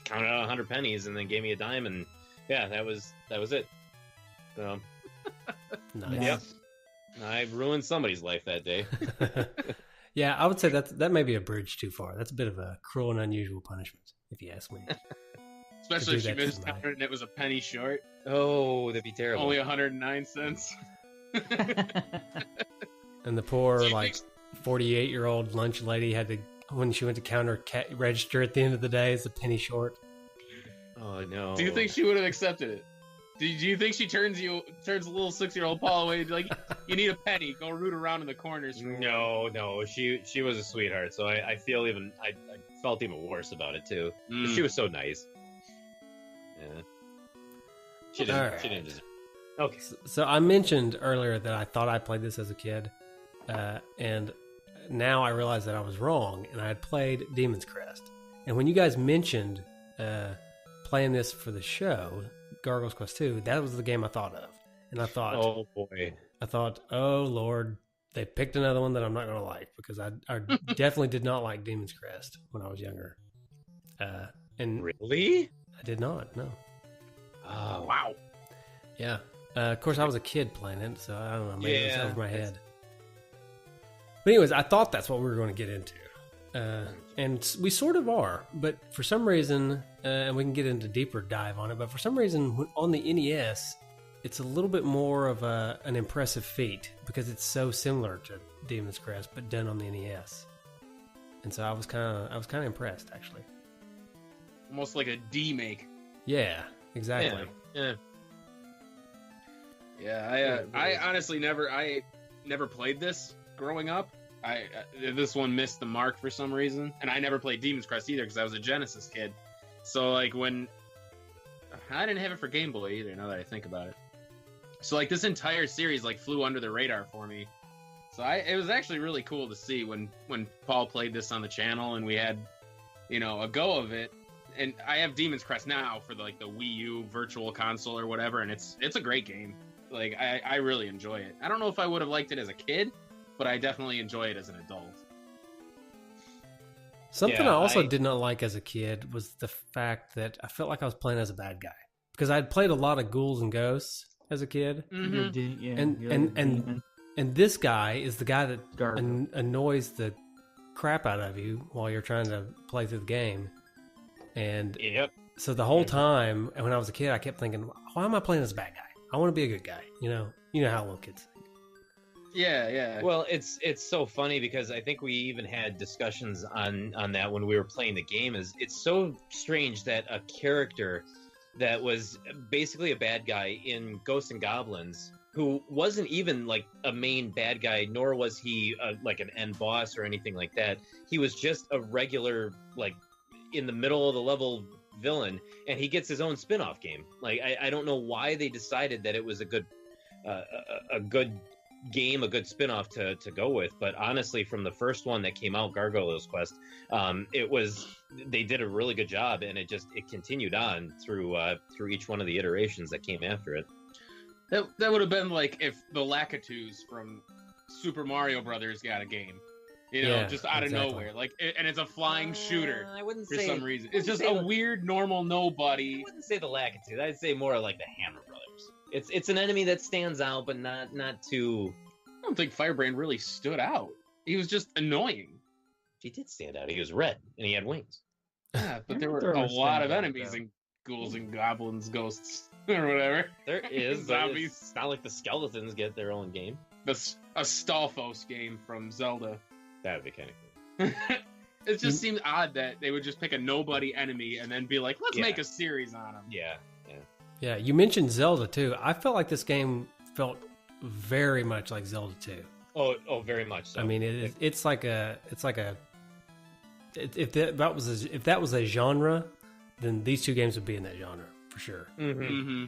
counted out 100 pennies and then gave me a dime, and yeah, that was it. So Nice. Yep. I ruined somebody's life that day. Yeah, I would say that may be a bridge too far. That's a bit of a cruel and unusual punishment, if you ask me. Especially if do she that to miscounted somebody. and it was a penny short. Oh, that'd be terrible. Only 109 cents. And the poor, Do you like, think- 48-year-old lunch lady had to, when she went to counter register at the end of the day, it's a penny short. Oh no. Do you think she would have accepted it? Do you think she turns a little 6-year-old Paul away, like, you need a penny, go root around in the corners? No. She was a sweetheart, so I feel I felt even worse about it too. Mm. She was so nice. Yeah. She didn't. All right. She didn't deserve. Okay. So I mentioned earlier that I thought I played this as a kid, and now I realize that I was wrong, and I had played Demon's Crest. And when you guys mentioned playing this for the show, Gargoyle's Quest 2, that was the game I thought of. And I thought, Oh boy. oh Lord, they picked another one that I'm not going to like, because I definitely did not like Demon's Crest when I was younger. And Really? I did not, no. Oh Wow. Yeah. Of course, I was a kid playing it, so I don't know. Maybe it was over my head. But anyways, I thought that's what we were going to get into. And we sort of are. But for some reason, and we can get into deeper dive on it, but for some reason, on the NES, it's a little bit more of an impressive feat, because it's so similar to Demon's Crest, but done on the NES. And so I was kind of impressed, actually. Almost like a D-make. Yeah, exactly. Yeah. Yeah, I honestly never played this growing up. This one missed the mark for some reason, and I never played Demon's Crest either because I was a Genesis kid. So like when I didn't have it for Game Boy either. Now that I think about it, so like this entire series like flew under the radar for me. So it was actually really cool to see when Paul played this on the channel and we had, a go of it. And I have Demon's Crest now for the Wii U Virtual Console or whatever, and it's a great game. Like I really enjoy it. I don't know if I would have liked it as a kid, but I definitely enjoy it as an adult. Something Yeah, I also I- did not like as a kid was the fact that I felt like I was playing as a bad guy, because I'd played a lot of Ghouls and Ghosts as a kid, Mm-hmm. and this guy is the guy that Gargoyle. annoys the crap out of you while you're trying to play through the game. And Yep. so the whole time, and when I was a kid, I kept thinking, why am I playing as a bad guy? I want to be a good guy. You know how little kids think. Yeah. Well, it's so funny because I think we even had discussions on that when we were playing the game. It's so strange that a character that was basically a bad guy in Ghosts and Goblins, who wasn't even like a main bad guy, nor was he like an end boss or anything like that. He was just a regular, like, in the middle of the level villain, and he gets his own spin-off game. Like I don't know why they decided that it was a good game, a good spin-off to go with, but honestly, from the first one that came out, Gargoyle's Quest, they did a really good job, and it continued on through each one of the iterations that came after it. That would have been like if the Lakitus from Super Mario Brothers got a game. Yeah, just out of exactly. nowhere, and it's a flying shooter I wouldn't for say some reason. I It's wouldn't just say a weird, normal nobody. I wouldn't say the Lakitus. I'd say more like the Hammer Brothers. It's an enemy that stands out, but not too. I don't think Firebrand really stood out. He was just annoying. He did stand out. He was red and he had wings. Yeah, but there were There a was lot of stand out, enemies though. in Ghouls and Goblins, Ghosts, or whatever. There is Zombies. It's not like the skeletons get their own game. A Stalfos game from Zelda. That would be kind of cool. It just seemed odd that they would just pick a nobody enemy and then be like, let's Yeah. make a series on him. Yeah. Yeah, you mentioned Zelda too. I felt like this game felt very much like Zelda 2. Oh, very much so. I mean, it's like a if that was a genre, then these two games would be in that genre for sure. Mm-hmm. Mm-hmm.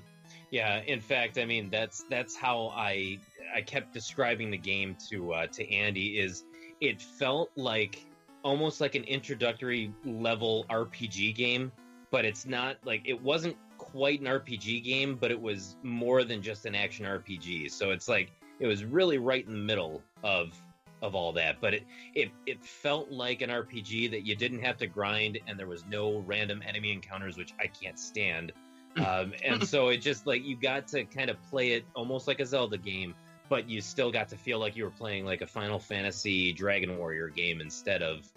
Yeah. In fact, I mean that's how I kept describing the game to Andy. Is it felt like almost like an introductory level RPG game, but it's not like it wasn't quite an RPG game, but it was more than just an action RPG. So it's like it was really right in the middle of of all that, but it felt like an RPG that you didn't have to grind, and there was no random enemy encounters, which I can't stand. And so it just like you got to kind of play it almost like a Zelda game, but you still got to feel like you were playing like a Final Fantasy Dragon Warrior game instead of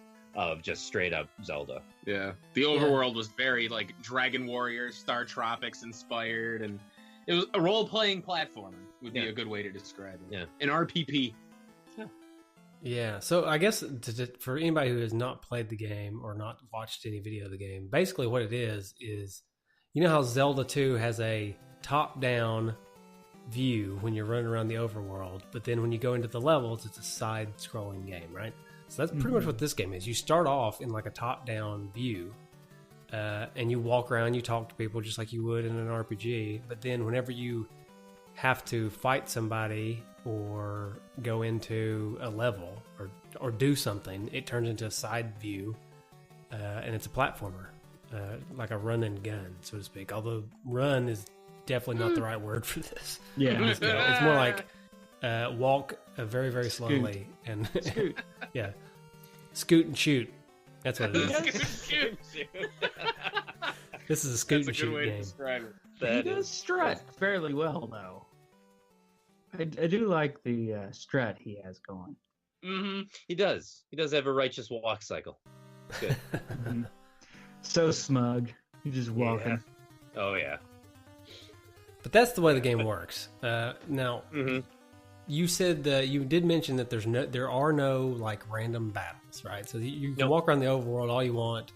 just straight up Zelda. Yeah, the overworld was very like Dragon Warrior, Star Tropics inspired, and it was a role-playing platformer would be a good way to describe it. Yeah, an RPP. Yeah, so I guess for anybody who has not played the game or not watched any video of the game, basically what it is you know how Zelda 2 has a top-down view when you're running around the overworld, but then when you go into the levels, it's a side-scrolling game, right? So that's pretty much what this game is. You start off in like a top-down view, and you walk around, you talk to people just like you would in an RPG, but then whenever you have to fight somebody or go into a level or do something, it turns into a side view, and it's a platformer, like a run and gun, so to speak. Although run is definitely not the right word for this. Yeah, it's more like walk very, very slowly and Scoot. Yeah, scoot and shoot. That's what it is. This is a scoot and shoot game. He does strut fairly well, though. I do like the strut he has going. Mm-hmm. He does have a righteous walk cycle. Good. So smug. He's just walking. Yeah. Oh yeah. But that's the way the game works. Now, you said you did mention that there are no like random battles, right? So you can walk around the overworld all you want,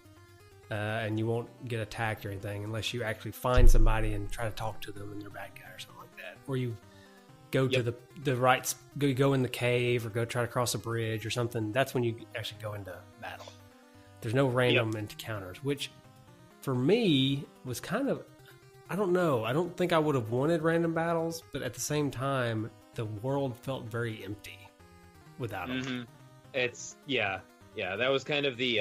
and you won't get attacked or anything unless you actually find somebody and try to talk to them and they're a bad guy or something like that. Or you go to the right, go in the cave or go try to cross a bridge or something. That's when you actually go into battle. There's no random encounters, which for me was kind of, I don't know. I don't think I would have wanted random battles, but at the same time, the world felt very empty without them. It's that was kind of the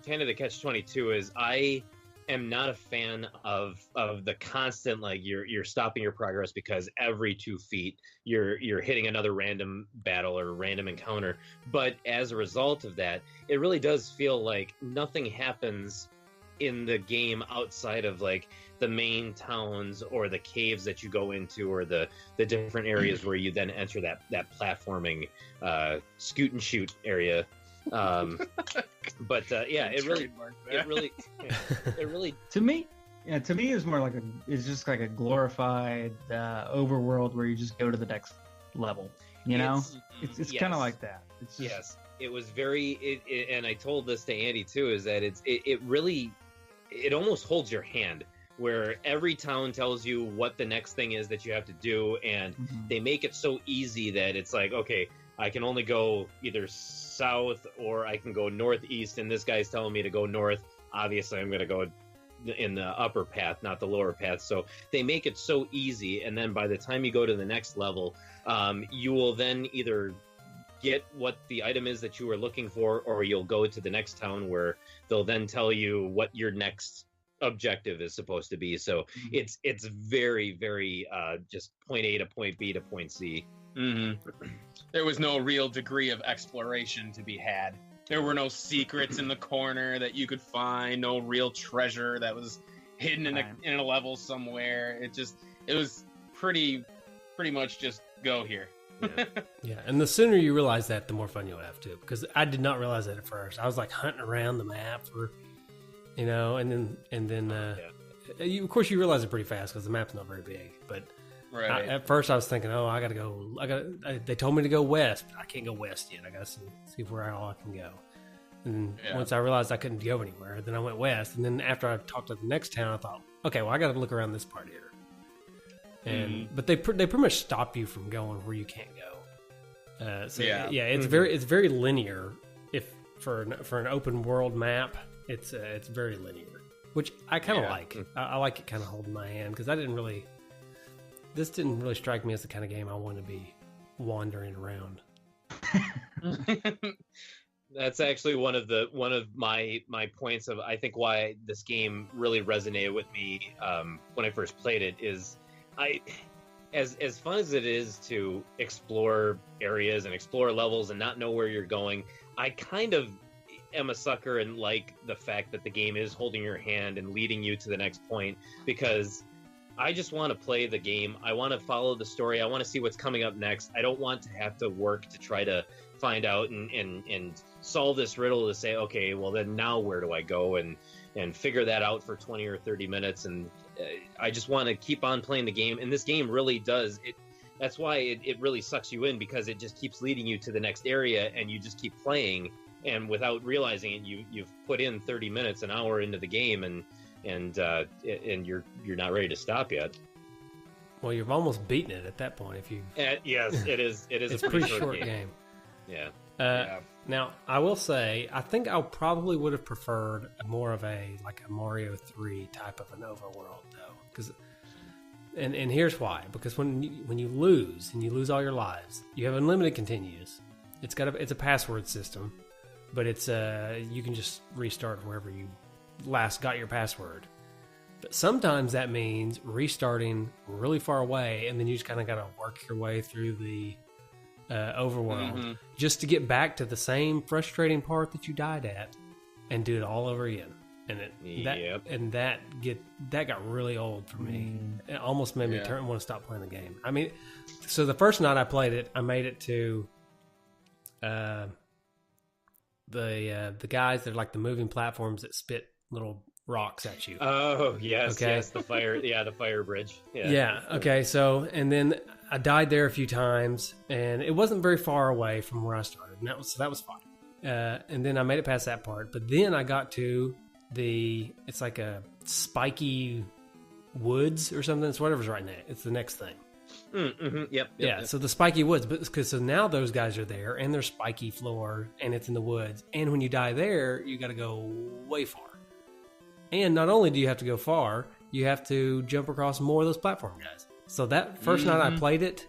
catch-22 is I am not a fan of the constant like you're stopping your progress because every 2 feet you're hitting another random battle or random encounter. But as a result of that, it really does feel like nothing happens in the game outside of like the main towns or the caves that you go into or the different areas where you then enter that platforming scoot and shoot area. It really to me it's more like it's just like a glorified overworld where you just go to the next level. You know, it's kind of like that. It's just, it was very and I told this to Andy too, is that it really almost holds your hand, where every town tells you what the next thing is that you have to do, and they make it so easy that it's like, okay, I can only go either south or I can go northeast, and this guy's telling me to go north. Obviously, I'm going to go in the upper path, not the lower path. So they make it so easy, and then by the time you go to the next level, you will then either get what the item is that you were looking for, or you'll go to the next town where they'll then tell you what your next objective is supposed to be. So it's very, very just point A to point B to point C. There was no real degree of exploration to be had. There were no secrets in the corner that you could find, no real treasure that was hidden in a level somewhere. It was pretty much just go here. Yeah, and the sooner you realize that, the more fun you'll have too. Because I did not realize that at first. I was like hunting around the map for, and then of course you realize it pretty fast because the map's not very big. But at first I was thinking, oh, I gotta go. They told me to go west, but I can't go west yet. I gotta see where all I can go. And once I realized I couldn't go anywhere, then I went west. And then after I talked to the next town, I thought, okay, well I gotta look around this part here. And but they pretty much stop you from going where you can't go. It's very linear. If for an open world map, it's very linear, which I kind of like. I like it kind of holding my hand because this didn't really strike me as the kind of game I want to be wandering around. That's actually one of my points of I think why this game really resonated with me when I first played it is as fun as it is to explore areas and explore levels and not know where you're going, I kind of am a sucker and like the fact that the game is holding your hand and leading you to the next point, because I just want to play the game. I want to follow the story. I want to see what's coming up next. I don't want to have to work to try to find out and solve this riddle to say, okay, well then now where do I go and figure that out for 20 or 30 minutes. And I just want to keep on playing the game. And this game really does it. That's why it really sucks you in, because it just keeps leading you to the next area and you just keep playing. And without realizing it, you've put in 30 minutes, an hour into the game, and you're not ready to stop yet. Well, you've almost beaten it at that point. If you, yes, it is. It's a pretty short game. Yeah. Now, I will say, I think I probably would have preferred more of a Mario 3 type of an overworld, though, because, and here's why. Because when you lose and you lose all your lives, you have unlimited continues. It's a password system, but it's you can just restart wherever you last got your password. But sometimes that means restarting really far away, and then you just kind of got to work your way through the overworld just to get back to the same frustrating part that you died at and do it all over again. And that got really old for me. It almost made me want to stop playing the game. I mean, so the first night I played it, I made it to the guys that are like the moving platforms that spit little rocks at you. Oh, yes, okay. Yes, the fire bridge. Yeah, okay, so, and then I died there a few times, and it wasn't very far away from where I started, and that was fine. And then I made it past that part, but then I got to it's like a spiky woods or something. It's whatever's right now. It's the next thing. Yep. So the spiky woods, so now those guys are there, and there's spiky floor, and it's in the woods, and when you die there, you got to go way far. And not only do you have to go far, you have to jump across more of those platform guys. So that first night I played it,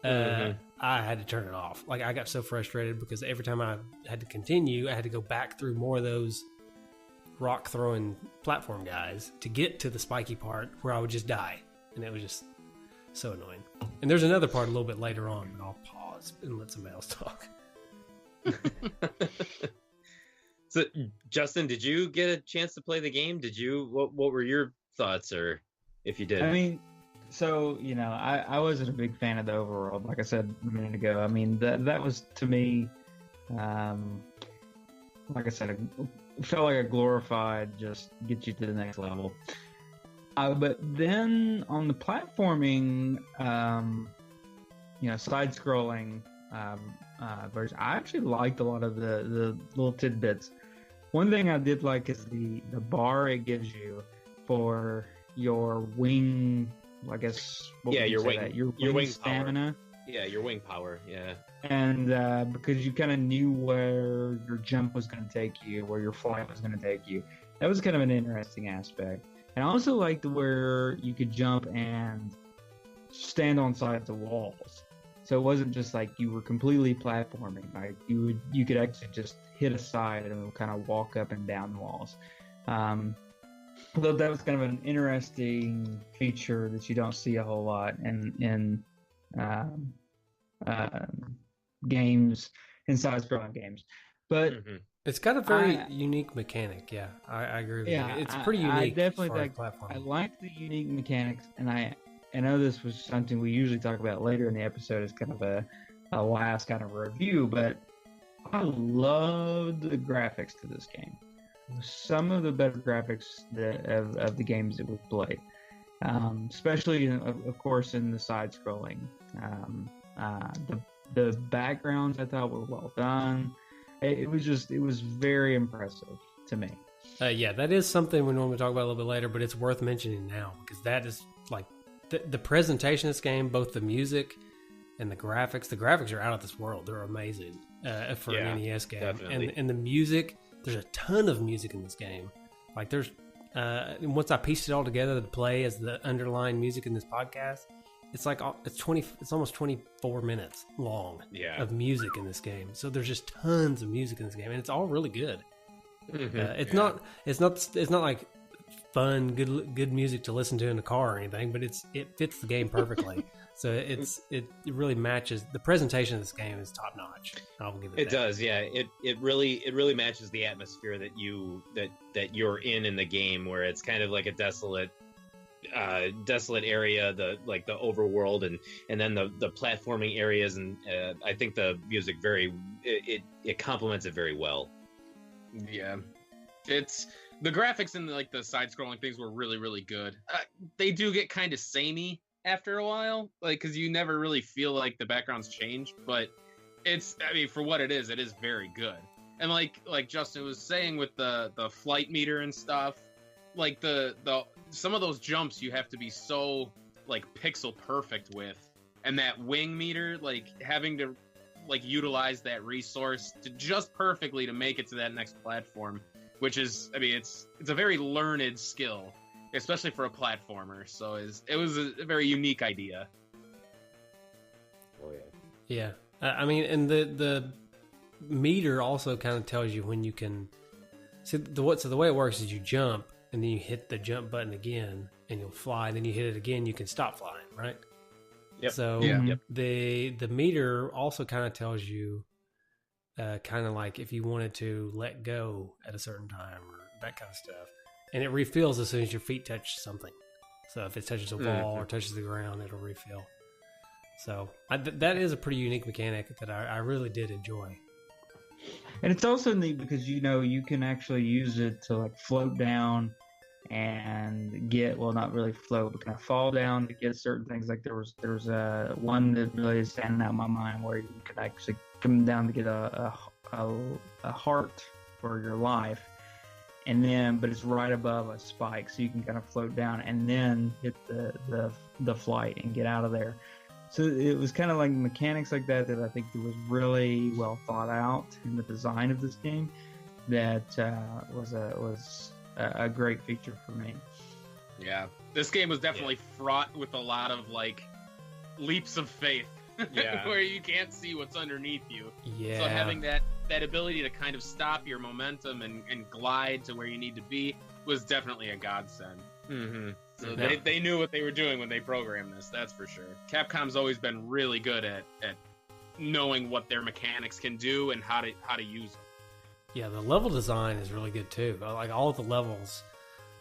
I had to turn it off. Like, I got so frustrated because every time I had to continue, I had to go back through more of those rock throwing platform guys to get to the spiky part where I would just die. And it was just so annoying. And there's another part a little bit later on, but I'll pause and let somebody else talk. So, Justin, did you get a chance to play the game? What were your thoughts, or if you did? I mean, so, I wasn't a big fan of the overworld, like I said a minute ago. I mean, that was, to me, like I said, it felt like a glorified just get you to the next level. But then on the platforming, side-scrolling version, I actually liked a lot of the little tidbits. One thing I did like is the bar it gives you for your wing, I guess. Your wing stamina. Power. Yeah, your wing power. Yeah. And because you kind of knew where your jump was going to take you, where your flight was going to take you, that was kind of an interesting aspect. And I also liked where you could jump and stand on sides of walls. So it wasn't just like you were completely platforming. Like you could actually just hit a side and kind of walk up and down walls. Although that was kind of an interesting feature that you don't see a whole lot in games, in side-scrolling games. But it's got a very unique mechanic. Yeah, I agree with you. It's pretty unique. I definitely I like the unique mechanics, and I know this was something we usually talk about later in the episode as kind of a last kind of review, but I loved the graphics to this game. Some of the better graphics of the games that we've played, especially, of course, in the side-scrolling. The backgrounds I thought were well done. It was very impressive to me. Yeah, that is something we normally talk about a little bit later, but it's worth mentioning now because that is like the presentation of this game, both the music and the graphics. The graphics are out of this world. They're amazing for an NES game. Definitely. And the music, there's a ton of music in this game. Like there's once I pieced it all together to play as the underlying music in this podcast, it's like it's almost 24 minutes long of music in this game. So there's just tons of music in this game, and it's all really good. It's not like fun, good music to listen to in the car or anything, but it fits the game perfectly. So it really matches. The presentation of this game is top notch. I'll give it. It does, yeah. It really matches the atmosphere that you're in the game, where it's kind of like a desolate area, the overworld, and then the platforming areas, and I think the music it complements it very well. Yeah, it's the graphics and the side-scrolling things were really good. They do get kind of samey after a while, because you never really feel like the backgrounds change, but for what it is very good. And like Justin was saying with the flight meter and stuff, the some of those jumps you have to be so pixel perfect with, and that wing meter, having to utilize that resource to just perfectly to make it to that next platform, which is it's a very learned skill, especially for a platformer. So it was a very unique idea. Oh yeah. Yeah. And the meter also kind of tells you when you can. So the way it works is you jump, and then you hit the jump button again, and you'll fly. Then you hit it again, you can stop flying, right? Yep. So Yep. the meter also kind of tells you, kind of like if you wanted to let go at a certain time or that kind of stuff, and it refills as soon as your feet touch something. So if it touches a wall or touches the ground, it'll refill. So that is a pretty unique mechanic that I really did enjoy. And it's also neat because you can actually use it to float down and get, well, not really float, but kind of fall down to get certain things. Like there was one that really is standing out in my mind where you could actually come down to get a heart for your life, and then but it's right above a spike, so you can kind of float down and then hit the flight and get out of there. So it was kind of like mechanics like that I think it was really well thought out in the design of this game. That was a great feature for me. Yeah, this game was definitely fraught with a lot of leaps of faith. Yeah. Where you can't see what's underneath you. Yeah. So having that ability to kind of stop your momentum and glide to where you need to be was definitely a godsend. Mm-hmm. So they knew what they were doing when they programmed this, that's for sure. Capcom's always been really good at knowing what their mechanics can do and how to use them. Yeah, the level design is really good too. All of the levels,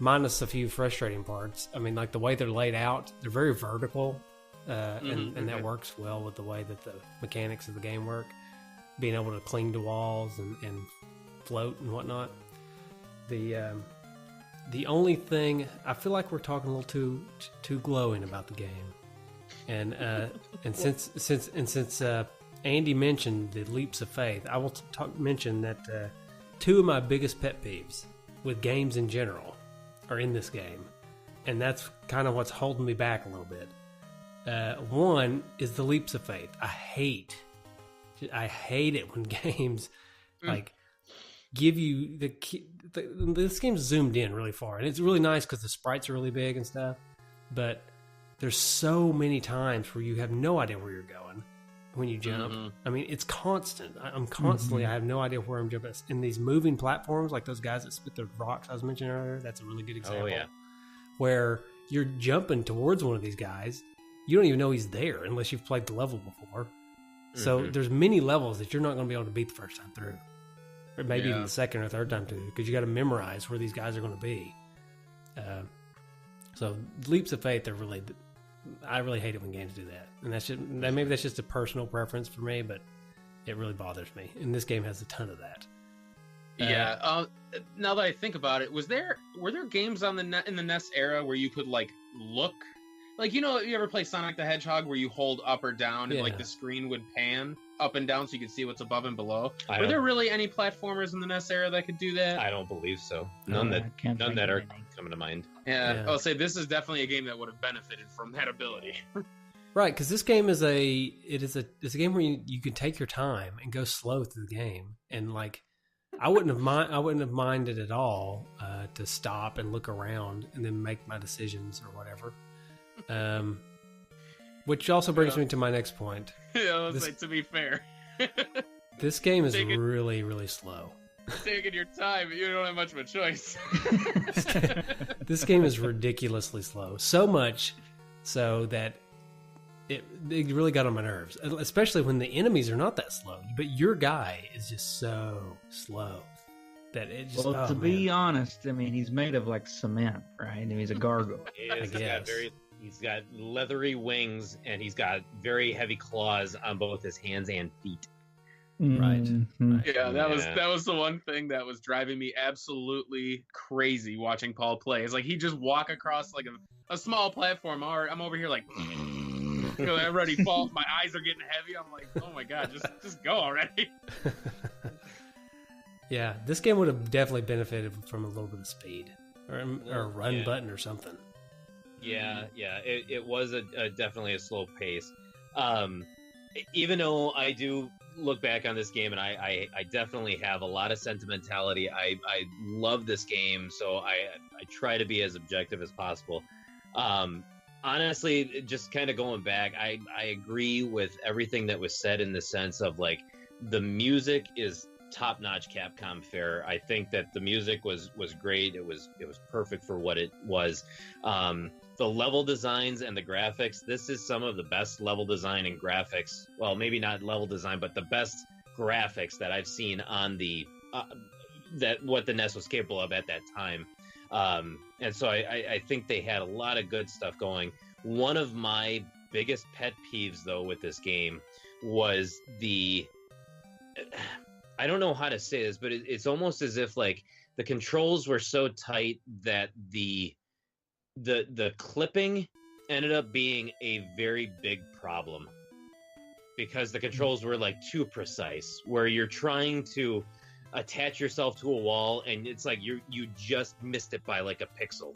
minus a few frustrating parts. The way they're laid out, they're very vertical, and that works well with the way that the mechanics of the game work. Being able to cling to walls and float and whatnot. The only thing, I feel like we're talking a little too glowing about the game, and since Andy mentioned the leaps of faith, I will mention that two of my biggest pet peeves with games in general are in this game, and that's kind of what's holding me back a little bit. One is the leaps of faith. I hate it when games give you this game's zoomed in really far, and it's really nice because the sprites are really big and stuff, but there's so many times where you have no idea where you're going when you jump. It's constant. I'm constantly I have no idea where I'm jumping. In these moving platforms, like those guys that spit the rocks I was mentioning earlier, that's a really good example. Oh yeah. Where you're jumping towards one of these guys, you don't even know he's there unless you've played the level before. So there's many levels that you're not going to be able to beat the first time through. Or maybe even the second or third time through, because you got to memorize where these guys are going to be. So leaps of faith are really, I really hate it when games do that. And maybe that's just a personal preference for me, but it really bothers me. And this game has a ton of that. Yeah. Now that I think about it, were there games in the NES era where you could look? You ever play Sonic the Hedgehog where you hold up or down and the screen would pan up and down so you could see what's above and below? Were there really any platformers in the NES era that could do that? I don't believe so. None that are coming to mind. Yeah, I'll say this is definitely a game that would have benefited from that ability. Right, because this game is a game where you can take your time and go slow through the game, and I wouldn't have minded at all to stop and look around and then make my decisions or whatever. Which also brings me to my next point. To be fair, this game is really, really slow. taking your time. You don't have much of a choice. This game is ridiculously slow. So much so that it really got on my nerves, especially when the enemies are not that slow. But your guy is just so slow that it just. Well, to be honest, I mean, he's made of like cement, right? I mean, he's a gargoyle. He's got leathery wings, and he's got very heavy claws on both his hands and feet. Right. Mm-hmm. Yeah, that was the one thing that was driving me absolutely crazy watching Paul play. It's like he just walk across like a small platform. I'm over here like, I'm ready to fall. My eyes are getting heavy. I'm like, oh my god, just go already. Yeah, this game would have definitely benefited from a little bit of speed or a run button or something. Yeah, it was definitely a slow pace. Even though I do look back on this game and I definitely have a lot of sentimentality. I love this game, so I try to be as objective as possible. Honestly, just kind of going back, I agree with everything that was said in the sense of like the music is top-notch Capcom fare. I think that the music was great. It was perfect for what it was. The level designs and the graphics, this is some of the best level design and graphics. Well, maybe not level design, but the best graphics that I've seen on the what the NES was capable of at that time. And so I think they had a lot of good stuff going. One of my biggest pet peeves, though, with this game was I don't know how to say this, but it's almost as if like the controls were so tight that the clipping ended up being a very big problem because the controls were like too precise, where you're trying to attach yourself to a wall and it's like you just missed it by like a pixel,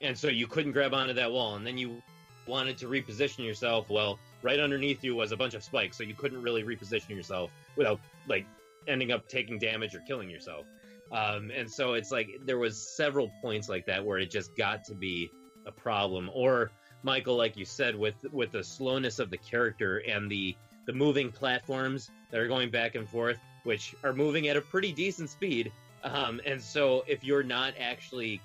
and so you couldn't grab onto that wall, and then you wanted to reposition yourself. Well, right underneath you was a bunch of spikes, so you couldn't really reposition yourself without like ending up taking damage or killing yourself. And so it's like there was several points like that where it just got to be a problem. Or Michael, like you said, with the slowness of the character and the moving platforms that are going back and forth, which are moving at a pretty decent speed. And so if you're not actually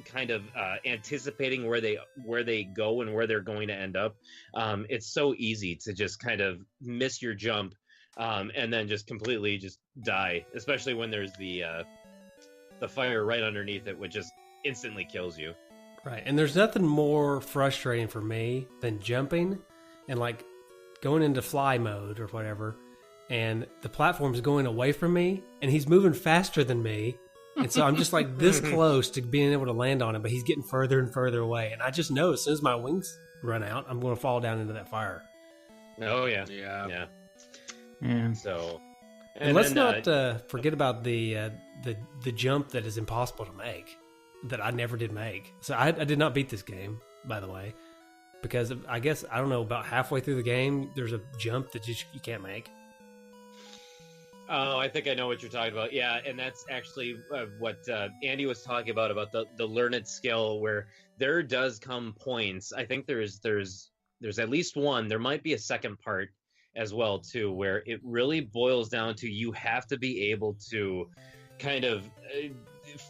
kind of anticipating where they go and where they're going to end up, it's so easy to just kind of miss your jump and then just completely just die, especially when there's the fire right underneath it, which just instantly kills you. Right, and there's nothing more frustrating for me than jumping and like going into fly mode or whatever, and the platform's going away from me, and he's moving faster than me, and so I'm just like this close to being able to land on him, but he's getting further and further away, and I just know as soon as my wings run out, I'm going to fall down into that fire. Oh yeah. So, and let's not forget about the jump that is impossible to make, that I never did make. So I did not beat this game, by the way, because I guess, I don't know, about halfway through the game, there's a jump that you can't make. Oh, I think I know what you're talking about. Yeah, and that's actually what Andy was talking about the learned skill, where there does come points. I think there's at least one. There might be a second part as well too, where it really boils down to you have to be able to kind of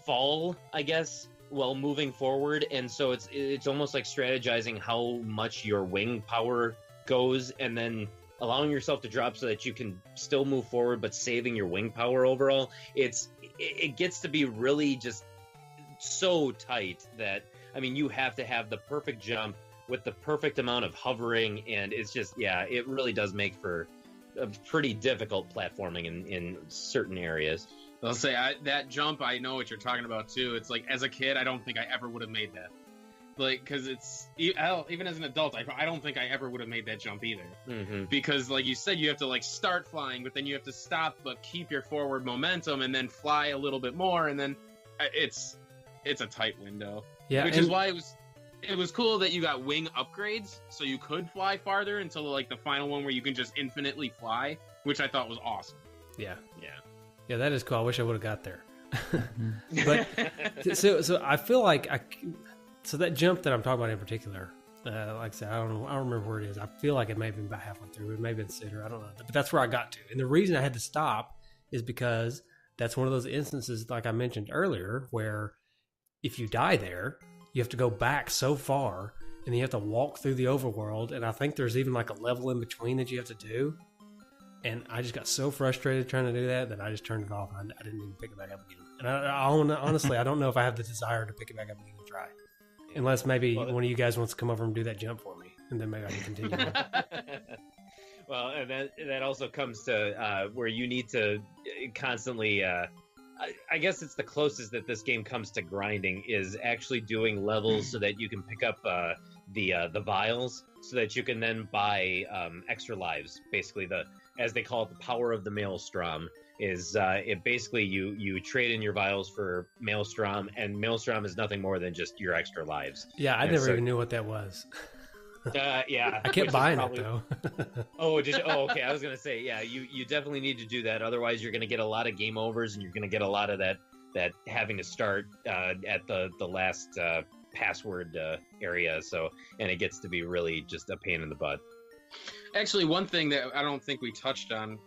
fall, I guess, while moving forward, and so it's almost like strategizing how much your wing power goes, and then allowing yourself to drop so that you can still move forward, but saving your wing power overall. It gets to be really just so tight that, I mean, you have to have the perfect jump with the perfect amount of hovering, and it's just, yeah, it really does make for a pretty difficult platforming in certain areas. I'll say that jump, I know what you're talking about too. It's like, as a kid, I don't think I ever would have made that. Like, because it's, even as an adult, I don't think I ever would have made that jump either. Mm-hmm. Because, like you said, you have to like start flying, but then you have to stop but keep your forward momentum and then fly a little bit more, and then it's a tight window. Yeah, which is why it was cool that you got wing upgrades, so you could fly farther until like the final one where you can just infinitely fly, which I thought was awesome. Yeah, that is cool. I wish I would have got there. But so I feel like so that jump that I'm talking about in particular, like I said, I don't remember where it is. I feel like it may have been about halfway through. It may have been sooner. I don't know. But that's where I got to. And the reason I had to stop is because that's one of those instances, like I mentioned earlier, where if you die there, you have to go back so far, and then you have to walk through the overworld. And I think there's even like a level in between that you have to do. And I just got so frustrated trying to do that I just turned it off. I didn't even pick it back up again. And honestly, I don't know if I have the desire to pick it back up again and try. Unless maybe one of you guys wants to come over and do that jump for me, and then maybe I can continue. Well, and that also comes to where you need to constantly. I guess it's the closest that this game comes to grinding is actually doing levels so that you can pick up the vials, so that you can then buy extra lives. Basically, as they call it, the power of the Maelstrom is it basically you trade in your vials for Maelstrom, and Maelstrom is nothing more than just your extra lives. Yeah, I never even knew what that was. Yeah, I kept buying it though. Oh, okay. I was gonna say, yeah, you definitely need to do that. Otherwise, you're gonna get a lot of game overs, and you're gonna get a lot of that having to start at the last password area. So, and it gets to be really just a pain in the butt. Actually, one thing that I don't think we touched on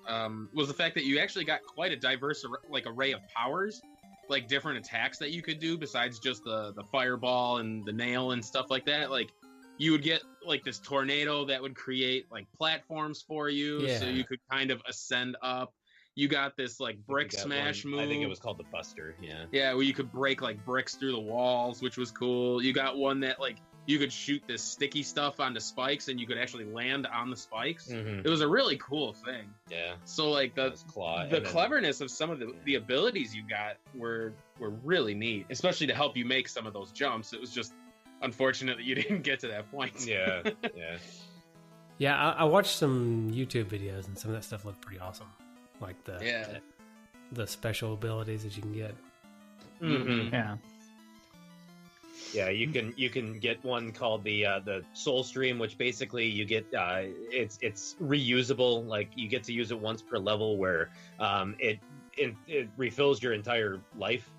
was the fact that you actually got quite a diverse array of powers, like different attacks that you could do besides just the fireball and the nail and stuff like that. Like you would get like this tornado that would create like platforms for you, so you could kind of ascend up. You got this like brick smash move. I think it was called the Buster. Yeah. Yeah, where you could break like bricks through the walls, which was cool. You got one that like you could shoot this sticky stuff onto spikes, and you could actually land on the spikes. Mm-hmm. It was a really cool thing. Yeah. So like the cleverness of some of the abilities you got were really neat, especially to help you make some of those jumps. It was just unfortunate that you didn't get to that point. Yeah. Yeah. Yeah, I watched some YouTube videos, and some of that stuff looked pretty awesome. Like the special abilities that you can get. Mm-hmm. Yeah. Yeah, you can get one called the Soul Stream, which basically you get it's reusable. Like you get to use it once per level, where it refills your entire life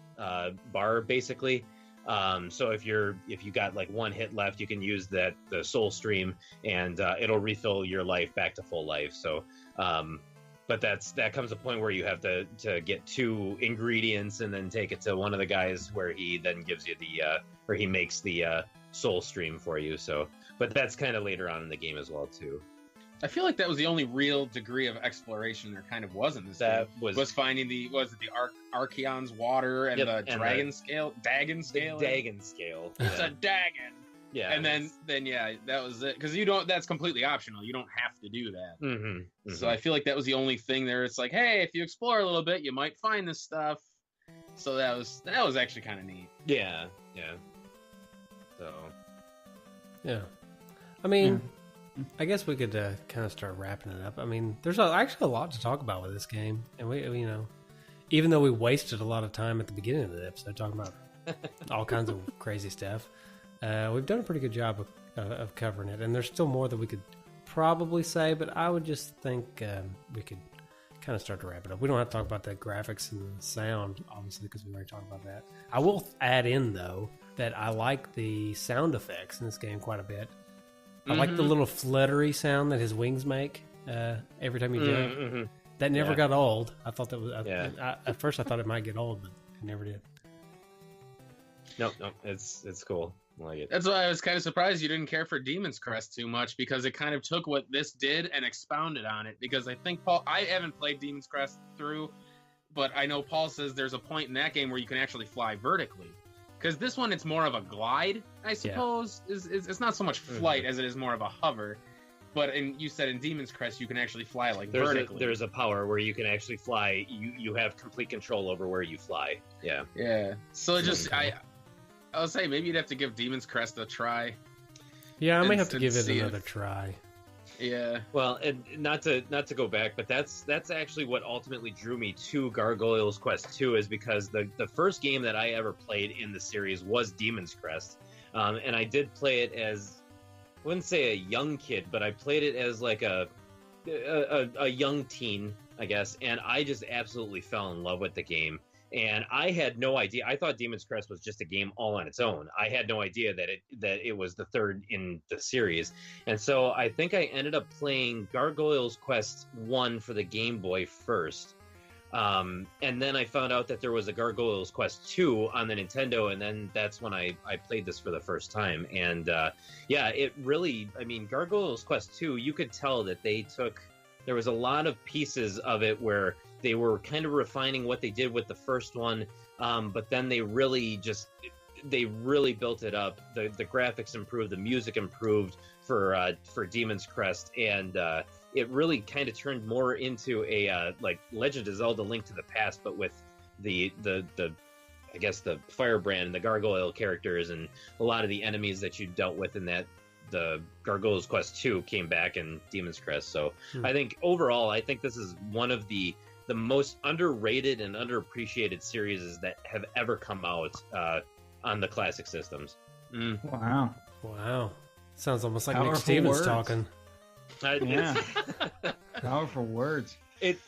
bar basically. So if you got like one hit left, you can use the Soul Stream, and it'll refill your life back to full life. So but that comes a point where you have to get 2 ingredients and then take it to one of the guys where he then gives you or he makes the Soul Stream for you. So, but that's kind of later on in the game as well too. I feel like that was the only real degree of exploration there kind of was in this game. Was finding the Archeon's water and the Dagon scale. It's a Dagon. Yeah, and then that was it, because that's completely optional. You don't have to do that. Mm-hmm, mm-hmm. So I feel like that was the only thing there. It's like, hey, if you explore a little bit, you might find this stuff. So that was actually kind of neat. Yeah. So yeah, I mean, I guess we could kind of start wrapping it up. I mean, there's actually a lot to talk about with this game, and we even though we wasted a lot of time at the beginning of the episode talking about all kinds of crazy stuff. We've done a pretty good job of covering it, and there's still more that we could probably say, but I would just think we could kind of start to wrap it up. We don't have to talk about the graphics and the sound, obviously, because we already talked about that. I will add in, though, that I like the sound effects in this game quite a bit. I like the little fluttery sound that his wings make every time you jump. Mm-hmm. That never got old. I thought that was... at first, I thought it might get old, but it never did. No, it's cool. I like it. That's why I was kind of surprised you didn't care for Demon's Crest too much, because it kind of took what this did and expounded on it. Because I think I haven't played Demon's Crest through, but I know Paul says there's a point in that game where you can actually fly vertically. Because this one, it's more of a glide, I suppose. Yeah. It's not so much flight as it is more of a hover. But you said in Demon's Crest you can actually fly vertically. There's a power where you can actually fly. You have complete control over where you fly. Yeah. Yeah. So I'll say maybe you'd have to give Demon's Crest a try. Yeah, I may have to give it another try. Yeah. Well, and not to go back, but that's actually what ultimately drew me to Gargoyle's Quest 2, is because the first game that I ever played in the series was Demon's Crest, and I did play it as, I wouldn't say a young kid, but I played it as like a young teen, I guess, and I just absolutely fell in love with the game. And I had no idea. I thought Demon's Crest was just a game all on its own. I had no idea that it was the third in the series. And so I think I ended up playing Gargoyle's Quest 1 for the Game Boy first. And then I found out that there was a Gargoyles Quest 2 on the Nintendo, and then that's when I played this for the first time. And yeah, it really, I mean, Gargoyles Quest 2, you could tell that there was a lot of pieces of it where they were kind of refining what they did with the first one, but then they really built it up. The graphics improved, the music improved for Demon's Crest, and it really kind of turned more into a like Legend of Zelda: Link to the Past, but with the I guess the Firebrand and the Gargoyle characters and a lot of the enemies that you dealt with in that. The Gargoyles Quest 2 came back in Demon's Crest. So I think overall, I think this is one of the most underrated and underappreciated series that have ever come out on the classic systems. Wow. Sounds almost like Powerful Nick Stevens words. talking. Yeah. Powerful words. It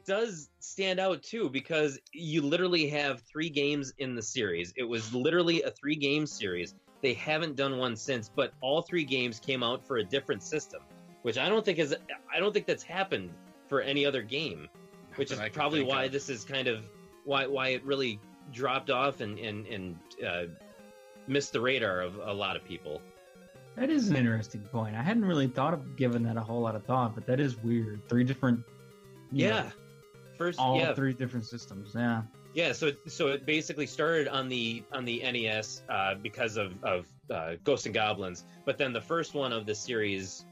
does stand out too, because you literally have 3 games in the series. It was literally a 3-game series. They haven't done one since, but all 3 games came out for a different system, which I don't think that's happened for any other game, which is probably why this is kind of why it really dropped off and missed the radar of a lot of people. That is an interesting point. I hadn't really thought of giving that a whole lot of thought, but that is weird. 3 different, all 3 different systems. Yeah. Yeah, so it basically started on the NES because of Ghosts and Goblins, but then the first one of the series,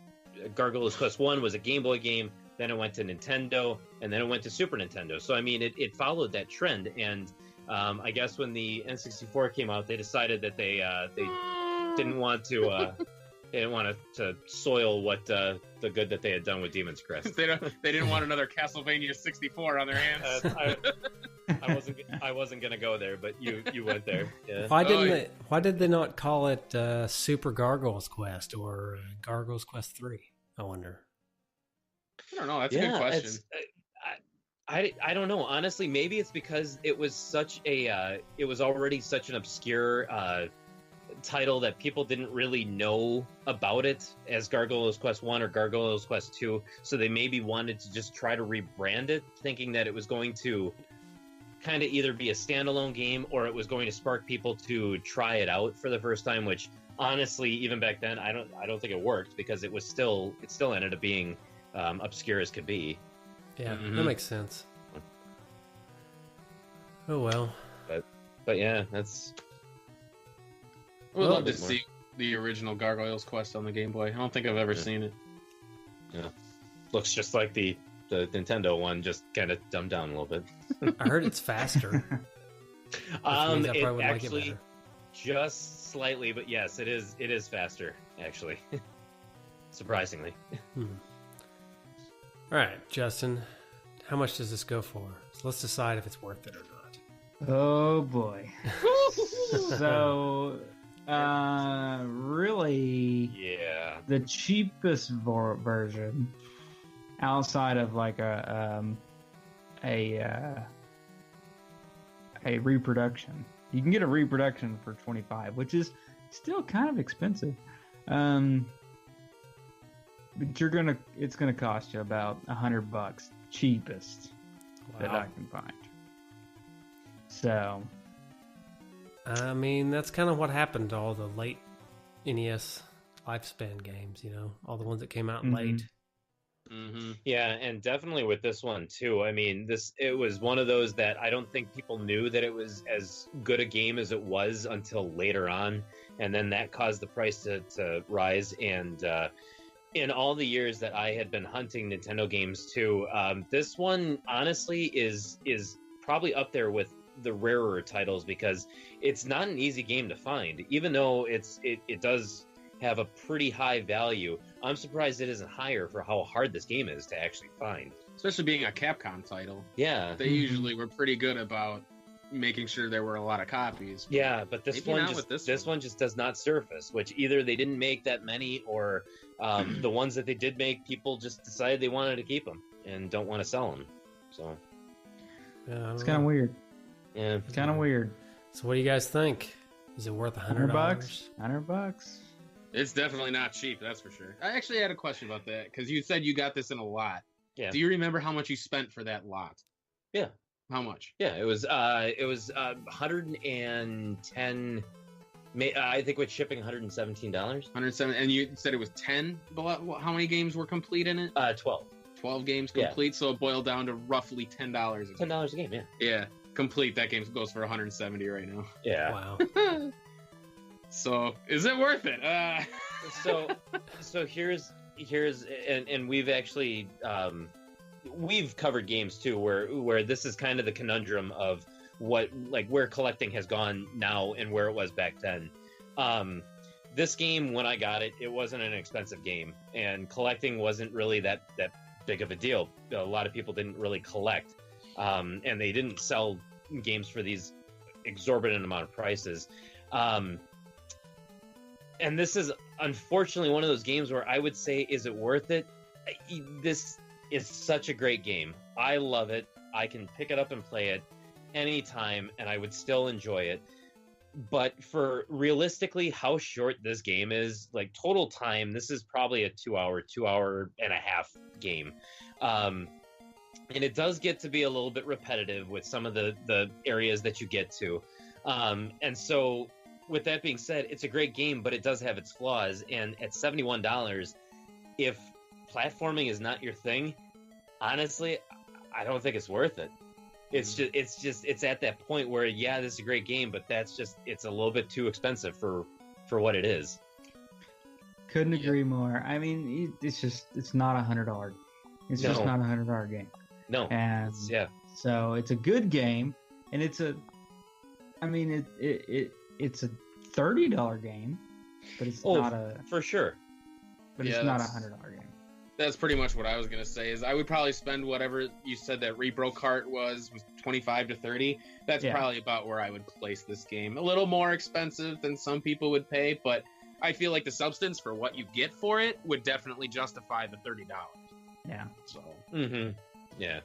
Gargoyles Quest 1, was a Game Boy game. Then it went to Nintendo, and then it went to Super Nintendo. So I mean, it followed that trend, and I guess when the N64 came out, they decided that they didn't want to. They didn't want to soil what the good that they had done with Demon's Crest. They didn't want another Castlevania 64 on their hands. I wasn't gonna go there, but you went there. Yeah. Why did they not call it Super Gargoyles Quest or Gargoyles Quest 3? I wonder. I don't know. That's a good question. I don't know. Honestly, maybe it's because it was already such an obscure title that people didn't really know about it as Gargoyles Quest 1 or Gargoyles Quest 2, so they maybe wanted to just try to rebrand it, thinking that it was going to kind of either be a standalone game or it was going to spark people to try it out for the first time, which honestly, even back then, I don't think it worked, because it still ended up being obscure as could be. Yeah, that makes sense. Oh well. But yeah, that's... I would love to see the original Gargoyles Quest on the Game Boy. I don't think I've ever seen it. Yeah. Looks just like the Nintendo one, just kind of dumbed down a little bit. I heard it's faster. It actually just slightly, but yes, it is faster, actually. Surprisingly. All right, Justin, how much does this go for? So let's decide if it's worth it or not. Oh boy. So really, the cheapest version outside of like a reproduction. You can get a reproduction for $25, which is still kind of expensive. But it's gonna cost you about $100, cheapest that I can find. So, I mean, that's kind of what happened to all the late NES lifespan games. All the ones that came out late. Mm-hmm. Yeah, and definitely with this one too. I mean, it was one of those that I don't think people knew that it was as good a game as it was until later on, and then that caused the price to rise. And in all the years that I had been hunting Nintendo games too, this one honestly is probably up there with the rarer titles, because it's not an easy game to find. Even though it does have a pretty high value, I'm surprised it isn't higher for how hard this game is to actually find. Especially being a Capcom title. Yeah. They usually were pretty good about making sure there were a lot of copies. Yeah, but this one just does not surface, which either they didn't make that many, or the ones that they did make, people just decided they wanted to keep them and don't want to sell them. So yeah, it's kind of weird. Yeah, it's kind of weird. So what do you guys think? Is it worth $100? $100. It's definitely not cheap, that's for sure. I actually had a question about that, because you said you got this in a lot. Yeah. Do you remember how much you spent for that lot? Yeah. How much? Yeah, it was 110. I think with shipping, $117. 107, and you said it was 10. How many games were complete in it? 12. 12 games complete, so it boiled down to roughly $10. $10 a game, yeah. Yeah, complete. That game goes for 170 right now. Yeah. Wow. So is it worth it? So here's and we've actually we've covered games too where this is kind of the conundrum of where collecting has gone now and where it was back then. This game, when I got it, it wasn't an expensive game, and collecting wasn't really that big of a deal. A lot of people didn't really collect, and they didn't sell games for these exorbitant amount of prices. And this is unfortunately one of those games where I would say, is it worth it? This is such a great game. I love it. I can pick it up and play it anytime, and I would still enjoy it. But for realistically how short this game is, like total time, this is probably a 2 hour and a half game. And it does get to be a little bit repetitive with some of the areas that you get to. And so with that being said, it's a great game, but it does have its flaws. And at $71, if platforming is not your thing, honestly, I don't think it's worth it. It's at that point where, yeah, this is a great game, but it's a little bit too expensive for what it is. Couldn't agree more. I mean, it's not $100. It's just not $100 game. No. And so it's a good game, and it's a $30 game, but it's not for sure. But it's not a $100 game. That's pretty much what I was gonna say. Is I would probably spend whatever you said that Repro Cart was 25 to 30. That's probably about where I would place this game. A little more expensive than some people would pay, but I feel like the substance for what you get for it would definitely justify the $30. Yeah. So. Mm-hmm. Yeah.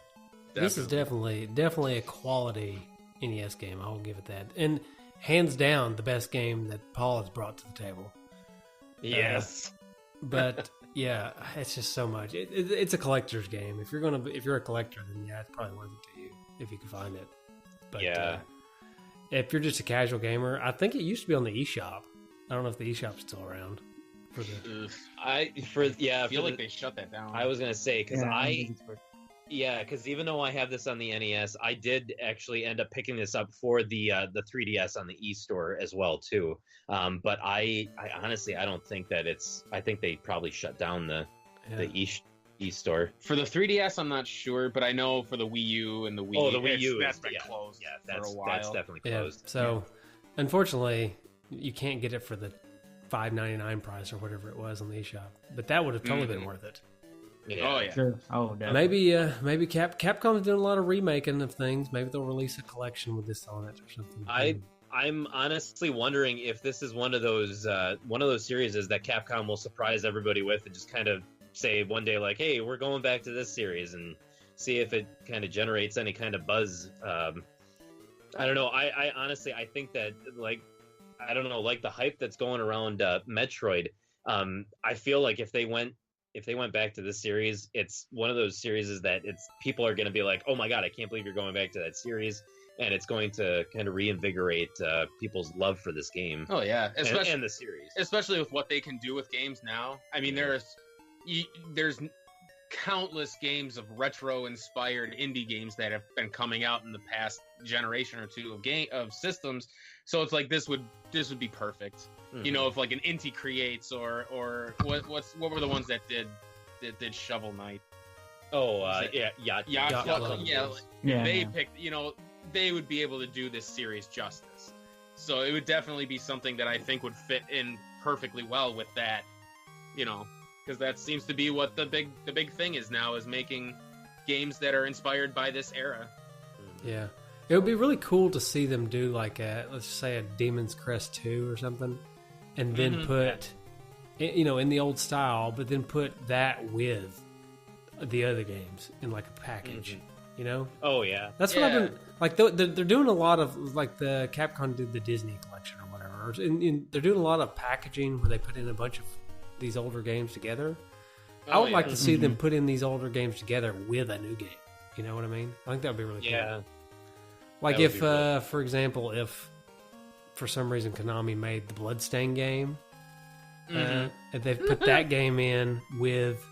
Definitely. This is definitely a quality NES game. I'll give it that, and hands down the best game that Paul has brought to the table. Yes. But yeah, it's just so much. It's a collector's game. If you're a collector, then yeah, it's probably worth it to you if you can find it. But if you're just a casual gamer, I think it used to be on the eShop. I don't know if the eShop's still around. I feel like they shut that down. I was gonna say because even though I have this on the NES, I did actually end up picking this up for the 3DS on the eStore as well too. But I honestly don't think that I think they probably shut down the eStore. For the 3DS, I'm not sure, but I know for the Wii U and the Wii. The Wii U that's been closed. Yeah, for a while. That's definitely closed. Yeah, so unfortunately, you can't get it for the $5.99 price or whatever it was on the eShop. But that would have totally been worth it. Yeah. Oh yeah. Sure. Oh, definitely. Maybe Capcom's doing a lot of remaking of things. Maybe they'll release a collection with this on it or something. I'm honestly wondering if this is one of those series that Capcom will surprise everybody with and just kind of say one day like, "Hey, we're going back to this series," and see if it kind of generates any kind of buzz. I don't know. I honestly think that like the hype that's going around Metroid. I feel like if they went back to this series, it's one of those series that people are going to be like, oh my god, I can't believe you're going back to that series, and it's going to kind of reinvigorate people's love for this game. Oh yeah, especially and the series, especially with what they can do with games now. I mean, there's countless games of retro-inspired indie games that have been coming out in the past generation or two of systems. So it's like this would be perfect. Mm-hmm. You know, if like an Inti Creates or what were the ones that did Shovel Knight? Yacht Club. They picked. You know, they would be able to do this series justice. So it would definitely be something that I think would fit in perfectly well with that. You know, because that seems to be what the big thing is now, is making games that are inspired by this era. Yeah, it would be really cool to see them do like let's say a Demon's Crest 2 or something, and then put, in the old style, but then put that with the other games in like a package. You know? Oh yeah, that's what I've been like. They're doing a lot of like the Capcom did the Disney collection or whatever. They're doing a lot of packaging where they put in a bunch of these older games together. I would like to see them put in these older games together with a new game. You know what I mean? I think that would be really Yeah. cool. Like That would if, be really for example, if for some reason Konami made the Bloodstain game, and they've put that game in with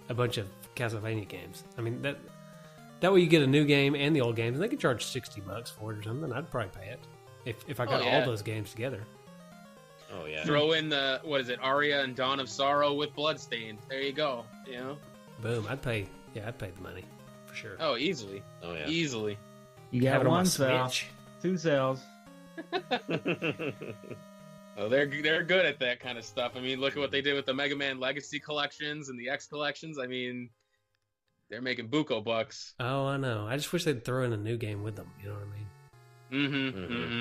a bunch of Castlevania games. I mean, that way you get a new game and the old games, and they could charge $60 for it or something. I'd probably pay it if I got all those games together. Oh yeah. Throw in the Aria and Dawn of Sorrow with Bloodstained. There you go. Boom! I'd pay the money for sure. Oh, easily. Oh yeah. Easily. You Have got it on my one cell, Switch. 2 cells. Oh, they're good at that kind of stuff. I mean, look at what they did with the Mega Man Legacy collections and the X collections. I mean, they're making buco bucks. Oh, I know. I just wish they'd throw in a new game with them. You know what I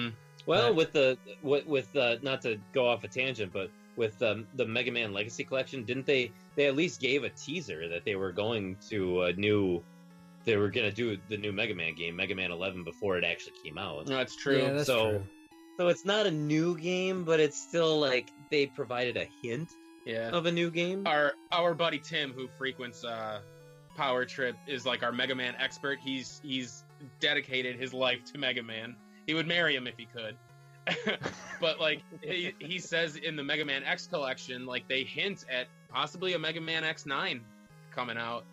mean? Well, But- with not to go off a tangent, but with the Mega Man Legacy Collection, didn't they at least gave a teaser that they were going to do the new Mega Man game, Mega Man 11, before it actually came out. No, that's true. Yeah, that's true. So it's not a new game, but it's still like they provided a hint Yeah. of a new game. Our buddy Tim, who frequents Power Trip, is like our Mega Man expert. He's dedicated his life to Mega Man. He would marry him if he could. But like he says in the Mega Man X collection, like they hint at possibly a Mega Man X9 coming out,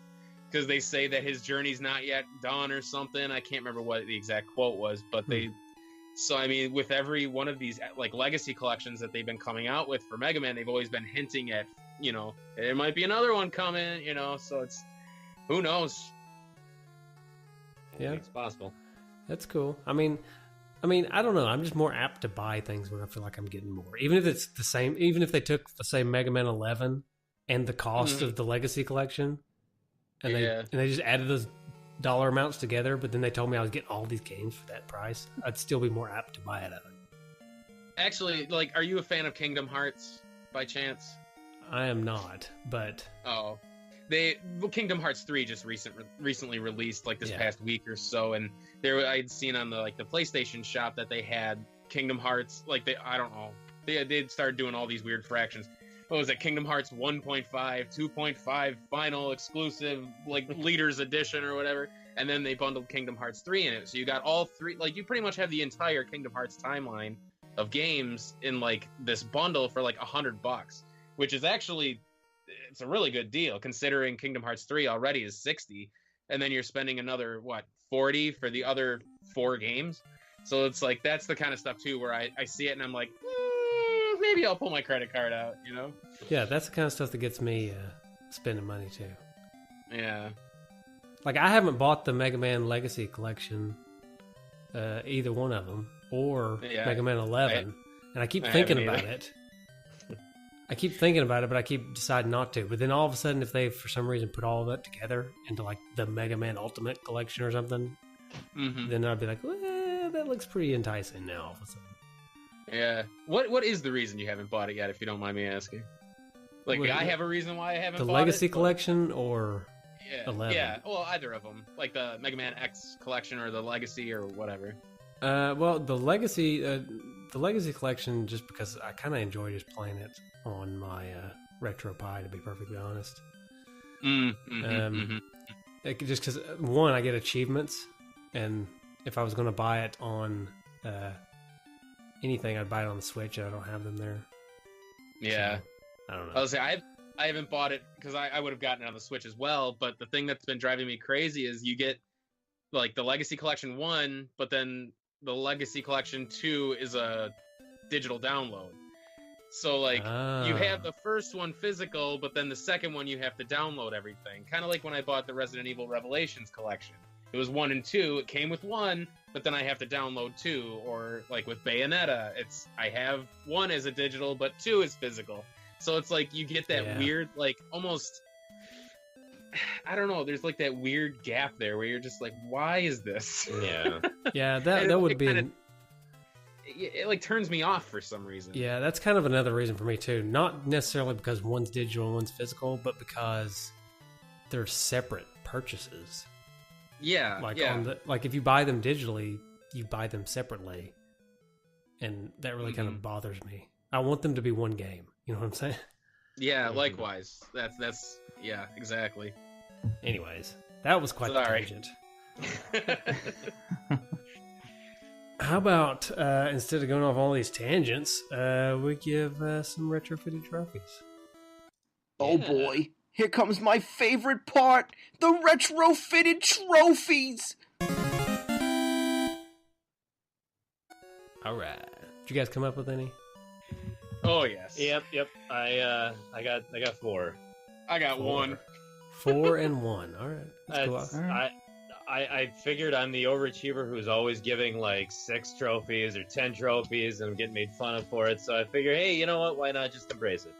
because they say that his journey's not yet done or something. I can't remember what the exact quote was, but they. So I mean, with every one of these like legacy collections that they've been coming out with for Mega Man, they've always been hinting at, there might be another one coming. So it's, who knows? Yeah. It's possible. That's cool. I mean, I don't know. I'm just more apt to buy things when I feel like I'm getting more. Even if it's the same, even if they took the same Mega Man 11 and the cost of the Legacy Collection, and they just added those dollar amounts together, but then they told me I was getting all these games for that price, I'd still be more apt to buy it. I think. Actually, like, are you a fan of Kingdom Hearts by chance? I am not, but Oh, Kingdom Hearts 3 just recently released like this past week or so, and I'd seen on the PlayStation shop that they had Kingdom Hearts, I don't know, they started doing all these weird fractions. What was it? Kingdom Hearts 1.5, 2.5 final exclusive leaders edition or whatever, and then they bundled Kingdom Hearts 3 in it. So you got all three, you pretty much have the entire Kingdom Hearts timeline of games in this bundle for $100, which is actually, it's a really good deal considering Kingdom Hearts 3 already is $60, and then you're spending another $40 for the other 4 games. So it's that's the kind of stuff too where I see it and I'm like, maybe I'll pull my credit card out, Yeah, that's the kind of stuff that gets me spending money too. Yeah. I haven't bought the Mega Man Legacy Collection, either one of them, or Mega Man 11, and I keep thinking about it. I keep thinking about it, but I keep deciding not to. But then all of a sudden, if they, for some reason, put all of that together into the Mega Man Ultimate Collection or something, then I'd be like, well, that looks pretty enticing now all of a sudden. Yeah. What is the reason you haven't bought it yet, if you don't mind me asking? I have a reason why I haven't bought it. The Legacy Collection or 11? Yeah, well, either of them. The Mega Man X Collection or the Legacy or whatever. Well, the Legacy Collection, just because I kind of enjoy just playing it on my RetroPie, to be perfectly honest. Just because, one, I get achievements, and if I was going to buy it on anything, I'd buy it on the Switch, and I don't have them there. Yeah. So, I don't know. I was saying, I haven't bought it because I would have gotten it on the Switch as well, but the thing that's been driving me crazy is you get the Legacy Collection 1, but then the Legacy Collection 2 is a digital download. So you have the first one physical, but then the second one you have to download everything. Kind of like when I bought the Resident Evil Revelations collection. It was 1 and 2. It came with 1, but then I have to download 2. Or with Bayonetta, I have 1 as a digital, but 2 is physical. So it's you get that weird, almost, I don't know, there's that weird gap there where you're just why is this? Yeah. Yeah, that would be... It turns me off for some reason. Yeah, that's kind of another reason for me too. Not necessarily because one's digital and one's physical, but because they're separate purchases. Yeah, if you buy them digitally, you buy them separately, and that really kind of bothers me. I want them to be one game. You know what I'm saying? Yeah, likewise. That's yeah, exactly. Anyways, That was quite the Sorry. tangent. How about instead of going off all these tangents, we give some retrofitted trophies? Oh boy, here comes my favorite part, the retrofitted trophies. All right. Did you guys come up with any? Oh yes. Yep. I got 4. I got 1. 4 and 1. All right. That's cool. That's- I figured I'm the overachiever who's always giving like 6 trophies or 10 trophies and I'm getting made fun of for it. So I figure, hey, you know what? Why not just embrace it?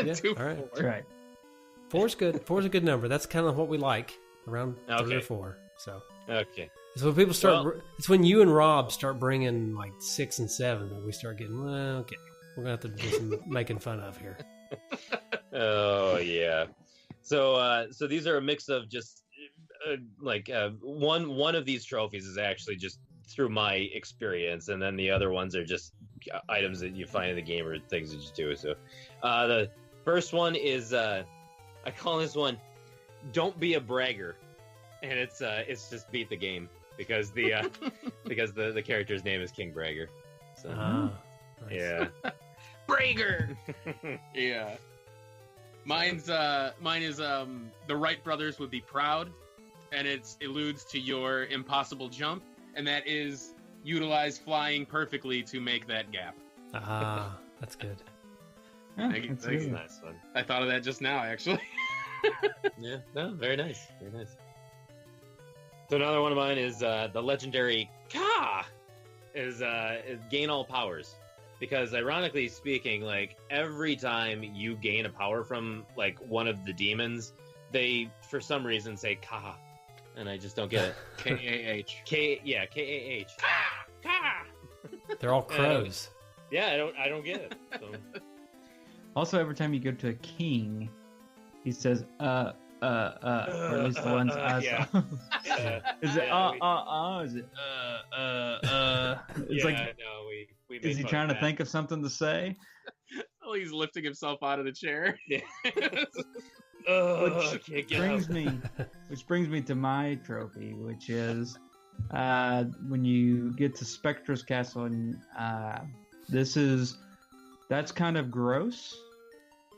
Yeah, 2, all right. 4. That's right. 4's good. 4's a good number. That's kind of what we like, around 3 or Okay. 4. So Okay. it's when people start. It's when you and Rob start bringing like 6 and 7 that we start getting. Well, okay, we're gonna have to do some making fun of here. Oh yeah. So these are a mix of just one of these trophies is actually just through my experience, and then the other ones are just items that you find in the game or things that you do. So the first one is I call this one "Don't Be a Bragger," and it's just beat the game because the because the character's name is King Bragger. So Nice. yeah. Brager. Yeah. Mine is the Wright brothers would be proud, and it alludes to your impossible jump, and that is utilize flying perfectly to make that gap. That's good. Yeah, Thank you, that's thank good. you. Nice one. I thought of that just now, actually. Yeah, no, very nice, very nice. So another one of mine is the legendary Ka, is gain all powers, because ironically speaking, like every time you gain a power from like one of the demons, they for some reason say Ka, and I just don't get it. K-A-H. K-A-H. Ka. They're all crows. Yeah, I don't get it. So. Also, every time you go to a king, he says, or at least the ones I yeah. saw. Is it, Yeah, is it, It's yeah, like, no, we is made he fun trying of to that. think of something to say? Oh, he's lifting himself out of the chair. Yeah. Which can't get brings up. which brings me to my trophy, which is when you get to Spectra's castle, and that's kind of gross,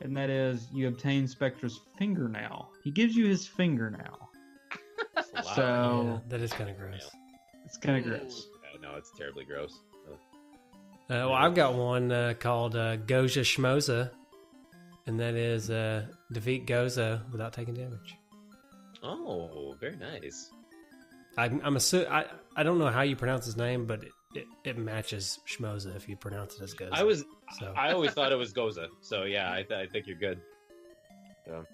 and that is you obtain Spectra's fingernail. He gives you his fingernail. Wow. So Yeah, that is kind of gross. it's kind of gross. Yeah, no, it's terribly gross. Well, I've got one called Goja Schmoza, and that is defeat Goza without taking damage. Oh, very nice. I don't know how you pronounce his name, but it matches Schmoza if you pronounce it as Goza. I always thought it was Goza. So yeah, I think you're good. So.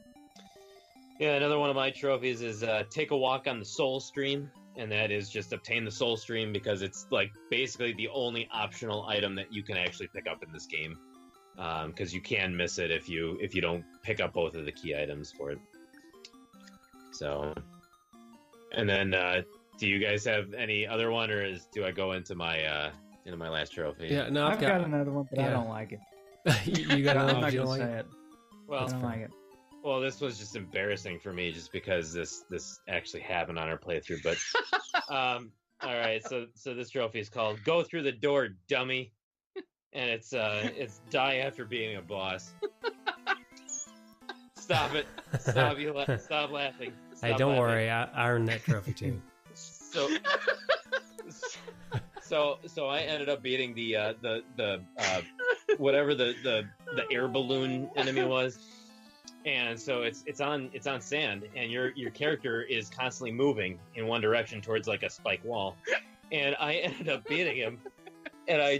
Yeah, another one of my trophies is take a walk on the Soul Stream, and that is just obtain the Soul Stream because it's like basically the only optional item that you can actually pick up in this game. Because you can miss it if you don't pick up both of the key items for it. So, and then do you guys have any other one, or do I go into my last trophy? Yeah, no, I've got another one, but I yeah. don't like it. you got I'm another not one you gonna don't say like? it. I Well, don't like it. well, this was just embarrassing for me, just because this actually happened on our playthrough. But all right, so this trophy is called "Go Through the Door, Dummy," and it's die after being a boss. Stop it! Stop stop laughing! Hey, Stop don't laughing. worry, I earned that trophy too. So I ended up beating the whatever the air balloon enemy was, and so it's on sand, and your character is constantly moving in one direction towards like a spike wall, and I ended up beating him, and I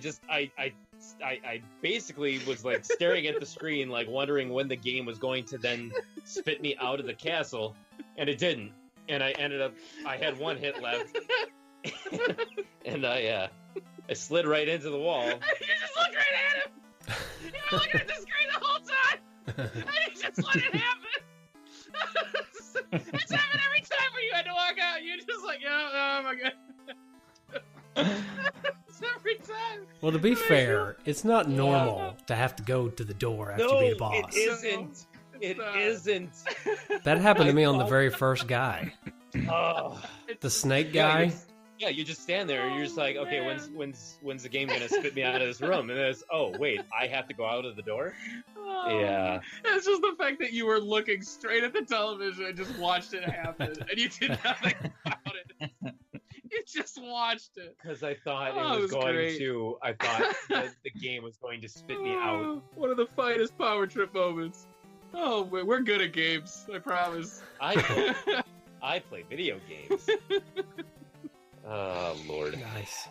basically was like staring at the screen, like wondering when the game was going to then spit me out of the castle, and it didn't, and I had one hit left. And I slid right into the wall. You just looked right at him. You were looking at the screen the whole time. And you just let it happen. It's happened every time where you had to walk out. You're just like, oh my god. It's every time. Well, to be fair, it's not normal to have to go to the door after you beat a boss. It isn't. It isn't. That happened to me on the very first guy. Oh, The snake yeah, guy. you just stand there and you're just like, okay, when's the game gonna spit me out of this room? And it's, oh wait, I have to go out of the door. Yeah. It's just the fact that you were looking straight at the television and just watched it happen, and you did nothing about it. You just watched it. Because I thought Oh, it was going great. to. I thought that the game was going to spit me out. One of the finest power trip moments. Oh, we're good at games. I promise. I play video games. Oh Lord. Nice.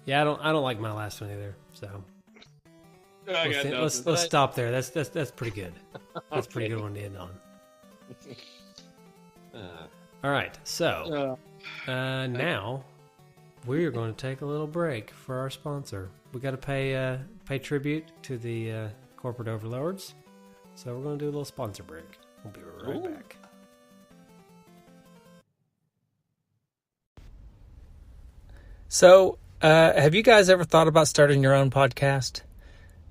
Yeah, I don't like my last one either. So I got let's stop there. That's pretty good. That's a pretty good one to end on. All right, so now we're going to take a little break for our sponsor. We got to pay tribute to the corporate overlords, so we're going to do a little sponsor break. We'll be right back. So, have you guys ever thought about starting your own podcast?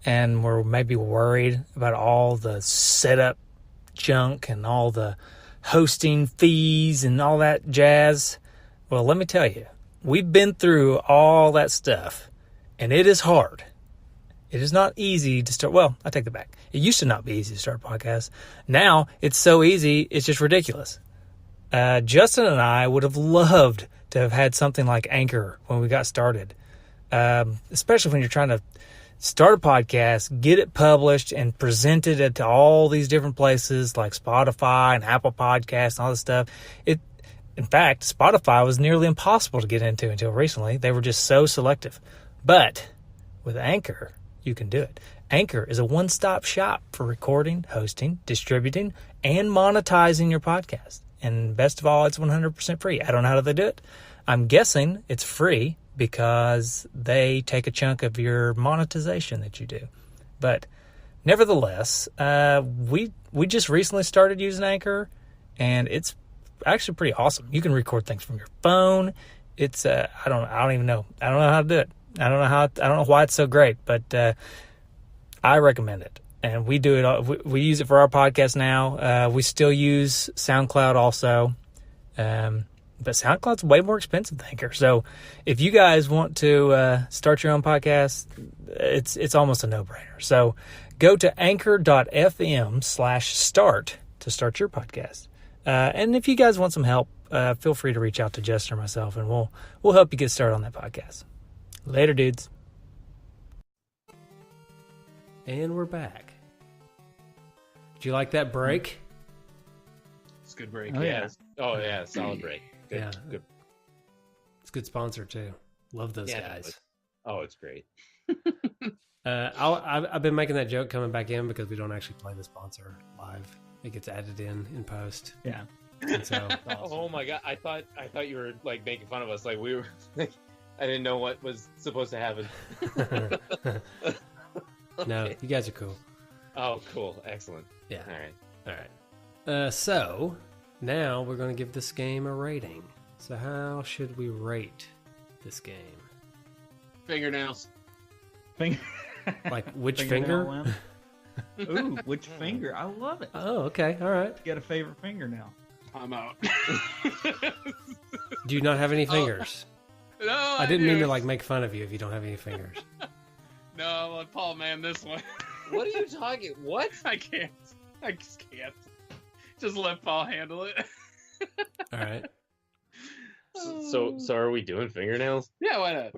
And were maybe worried about all the setup junk and all the hosting fees and all that jazz? Well, let me tell you, we've been through all that stuff, and it is hard. It is not easy to start. Well, I take that back. It used to not be easy to start a podcast. Now it's so easy, it's just ridiculous. Justin and I would have loved to have had something like Anchor when we got started, especially when you're trying to start a podcast, get it published, and present it at all these different places like Spotify and Apple Podcasts and all this stuff. In fact, Spotify was nearly impossible to get into until recently. They were just so selective. But with Anchor, you can do it. Anchor is a one-stop shop for recording, hosting, distributing, and monetizing your podcast. And best of all, it's 100% free. I don't know how they do it. I'm guessing it's free because they take a chunk of your monetization that you do. But nevertheless, we just recently started using Anchor, and it's actually pretty awesome. You can record things from your phone. It's I don't even know. I don't know how to do it. I don't know why it's so great, but I recommend it. And we do it. We use it for our podcast now. We still use SoundCloud also. But SoundCloud's way more expensive than Anchor. So if you guys want to start your own podcast, it's almost a no-brainer. So go to anchor.fm/start to start your podcast. And if you guys want some help, feel free to reach out to Justin or myself, and we'll help you get started on that podcast. Later, dudes. And we're back. Do you like that break? It's a good break. Oh, yeah. Oh yeah, solid break. Good. Yeah. Good. It's a good sponsor too. Love those guys. Oh, it's great. I've been making that joke coming back in because we don't actually play the sponsor live. It gets added in post. Yeah. And so, Oh my god, I thought you were like making fun of us. Like we were. Like, I didn't know what was supposed to happen. No, you guys are cool. Oh, cool. Excellent. Yeah. All right. So now we're going to give this game a rating. So how should we rate this game? Fingernails. Like which Fingernail finger? limp? Ooh, which finger? I love it. Oh, okay. All right. You got a favorite fingernail? I'm out. Do you not have any fingers? No, I didn't mean do. to like make fun of you if you don't have any fingers. No, I'll let Paul man this one. What are you talking? What? I can't. I just can't. Just let Paul handle it. All right. So are we doing fingernails? Yeah, why not?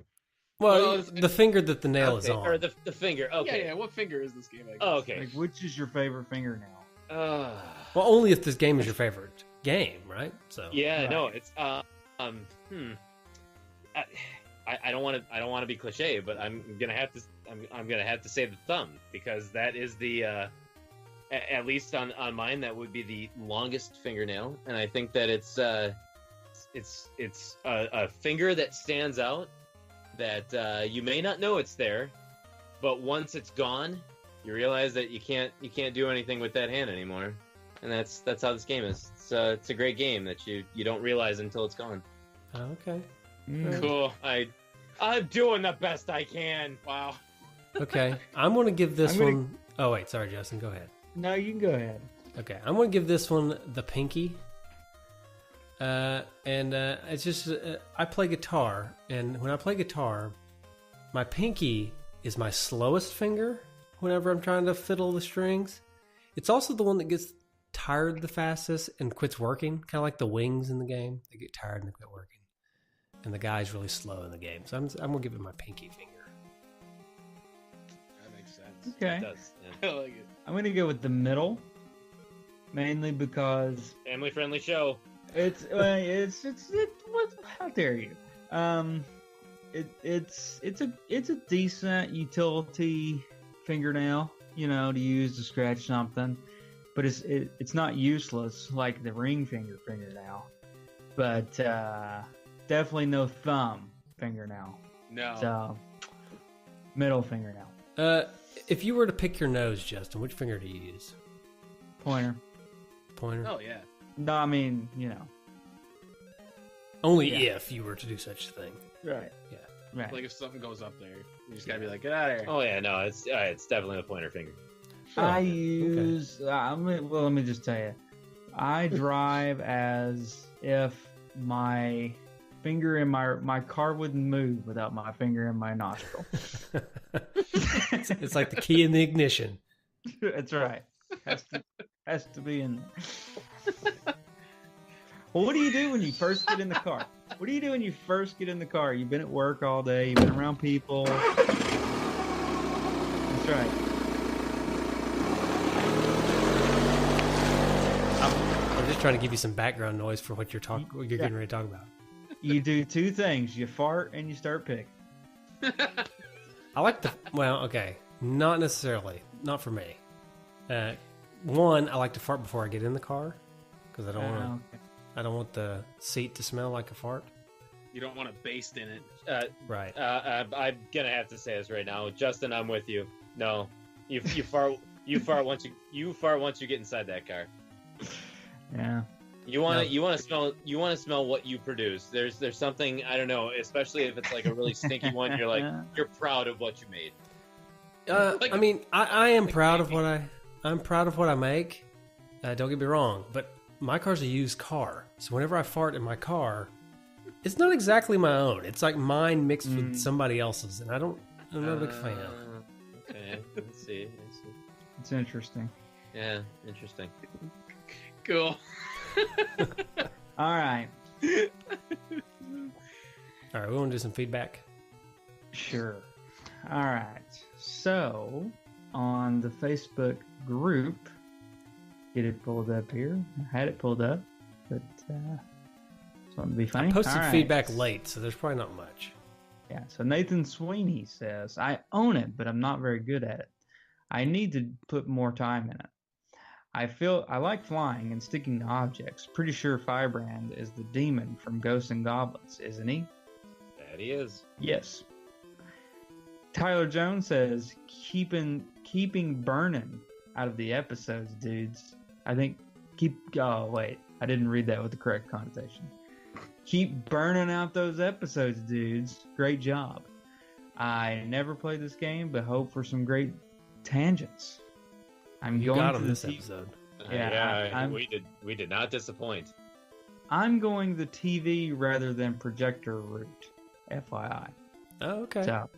Well, the finger that the nail is Okay, on. or the finger. Okay. Yeah. What finger is this game? I guess? Oh, okay. Like, which is your favorite fingernail? Well, only if this game is your favorite game, right? So Yeah, Right. no, it's I don't want to be cliche, but I'm gonna have to say the thumb, because that is the at least on mine, that would be the longest fingernail, and I think that it's a finger that stands out, that you may not know it's there, but once it's gone, you realize that you can't do anything with that hand anymore, and that's how this game is. It's a great game that you don't realize until it's gone. Okay. Cool. I'm doing the best I can. Wow. Okay. I'm going to give this I'm gonna- one. Oh wait, sorry, Justin. Go ahead. No, you can go ahead. Okay, I'm going to give this one the pinky. It's just I play guitar, and when I play guitar, my pinky is my slowest finger whenever I'm trying to fiddle the strings. It's also the one that gets tired the fastest and quits working, kind of like the wings in the game. They get tired and they quit working. And the guy's really slow in the game, so I'm going to give it my pinky finger. That makes sense. Okay. It does. Yeah. I like it. I'm gonna go with the middle, mainly because Family-friendly show. it's what? How dare you? It's a decent utility fingernail, to use to scratch something, but it's not useless like the ring finger fingernail. But definitely no thumb fingernail. No. So middle fingernail. If you were to pick your nose, Justin, which finger do you use? Pointer. Pointer? Oh yeah. No, I mean, Only yeah. if you were to do such a thing. Right. Yeah. Right. Like if something goes up there, you just gotta be like, get out of here. Oh yeah, no, it's definitely a pointer finger. I use. Let me just tell you, I drive as if my finger in my car wouldn't move without my finger in my nostril. It's like the key in the ignition. That's right. Has to be in there. Well, what do you do when you first get in the car? What do you do when you first get in the car? You've been at work all day. You've been around people. That's right. I'm just trying to give you some background noise for what you're getting ready to talk about. You do two things. You fart and you start picking. I like okay, not necessarily, not for me. One, I like to fart before I get in the car because I don't want the seat to smell like a fart. You don't want to baste in it. Right. I'm gonna have to say this right now, Justin. I'm with you. No, you fart. You fart once you get inside that car. Yeah. You want to smell what you produce. There's something, I don't know, especially if it's like a really stinky one. You're like you're proud of what you made. I mean, I am proud of I'm proud of what I make. Don't get me wrong, but my car's a used car, so whenever I fart in my car, it's not exactly my own. It's like mine mixed with somebody else's, and I'm not a big fan. Okay, let's see. It's interesting. Yeah, interesting. Cool. All right. All right, we want to do some feedback. Sure. All right. So, on the Facebook group, get it pulled up here. I had it pulled up, but something to be funny. I posted All right. feedback late, so there's probably not much. Yeah. So Nathan Sweeney says, "I own it, but I'm not very good at it. I need to put more time in it. I like flying and sticking to objects. Pretty sure Firebrand is the demon from Ghosts and Goblins, isn't he?" That he is. Yes. Tyler Jones says, keeping burning out of the episodes, dudes. I think oh wait, I didn't read that with the correct connotation. Keep burning out those episodes, dudes. Great job. I never played this game, but hope for some great tangents. You got him this episode. Yeah, we did not disappoint. I'm going the TV rather than projector route. FYI. Oh, okay. So,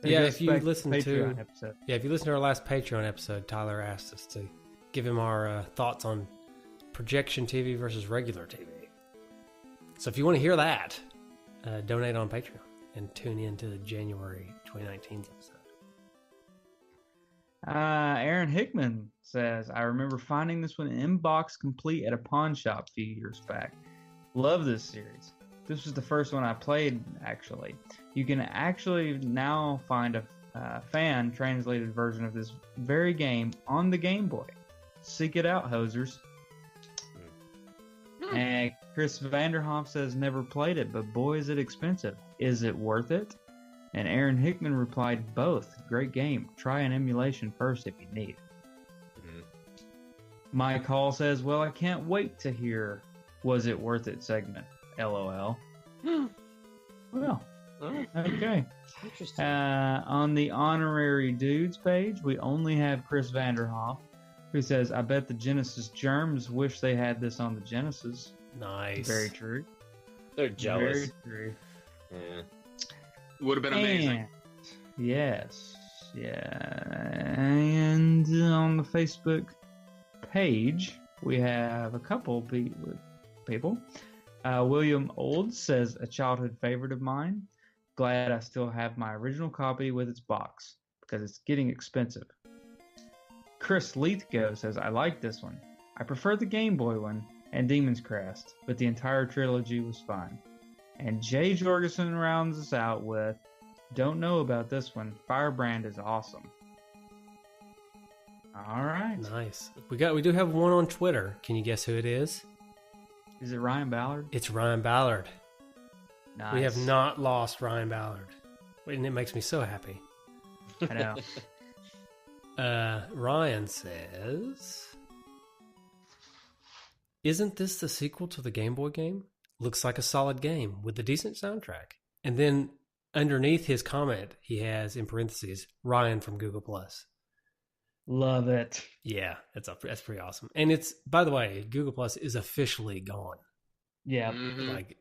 yeah, if you listen Patreon to episode. if you listen to our last Patreon episode, Tyler asked us to give him our thoughts on projection TV versus regular TV. So if you want to hear that, donate on Patreon and tune in to the January 2019 episode. Aaron Hickman says, I remember finding this one in box complete at a pawn shop a few years back. Love this series. This was the first one I played, actually. You can actually now find a fan translated version of this very game on the Game Boy. Seek it out, hosers. And Chris Vanderhoff says, never played it, but boy, is it expensive. Is it worth it? And Aaron Hickman replied, both. Great game. Try an emulation first if you need. Mike Hall says, well, I can't wait to hear Was It Worth It segment. LOL. Well, okay. Interesting. On the honorary dudes page, we only have Chris Vanderhoff, who says, I bet the Genesis germs wish they had this on the Genesis. Nice. Very true. They're jealous. Very true. Yeah. Would have been amazing. And, yes. Yeah. And on the Facebook page, we have a couple people. William Old says, a childhood favorite of mine. Glad I still have my original copy with its box because it's getting expensive. Chris Leithgo says, I like this one. I prefer the Game Boy one and Demon's Crest, but the entire trilogy was fine. And Jay Jorgensen rounds us out with, don't know about this one. Firebrand is awesome. All right. Nice. We do have one on Twitter. Can you guess who it is? Is it Ryan Ballard? It's Ryan Ballard. Nice. We have not lost Ryan Ballard. And it makes me so happy. I know. Ryan says, isn't this the sequel to the Game Boy game? Looks like a solid game with a decent soundtrack. And then underneath his comment, he has in parentheses, Ryan from Google Plus. Love it. Yeah, that's pretty awesome. And it's, by the way, Google Plus is officially gone. Yeah. Mhm. Like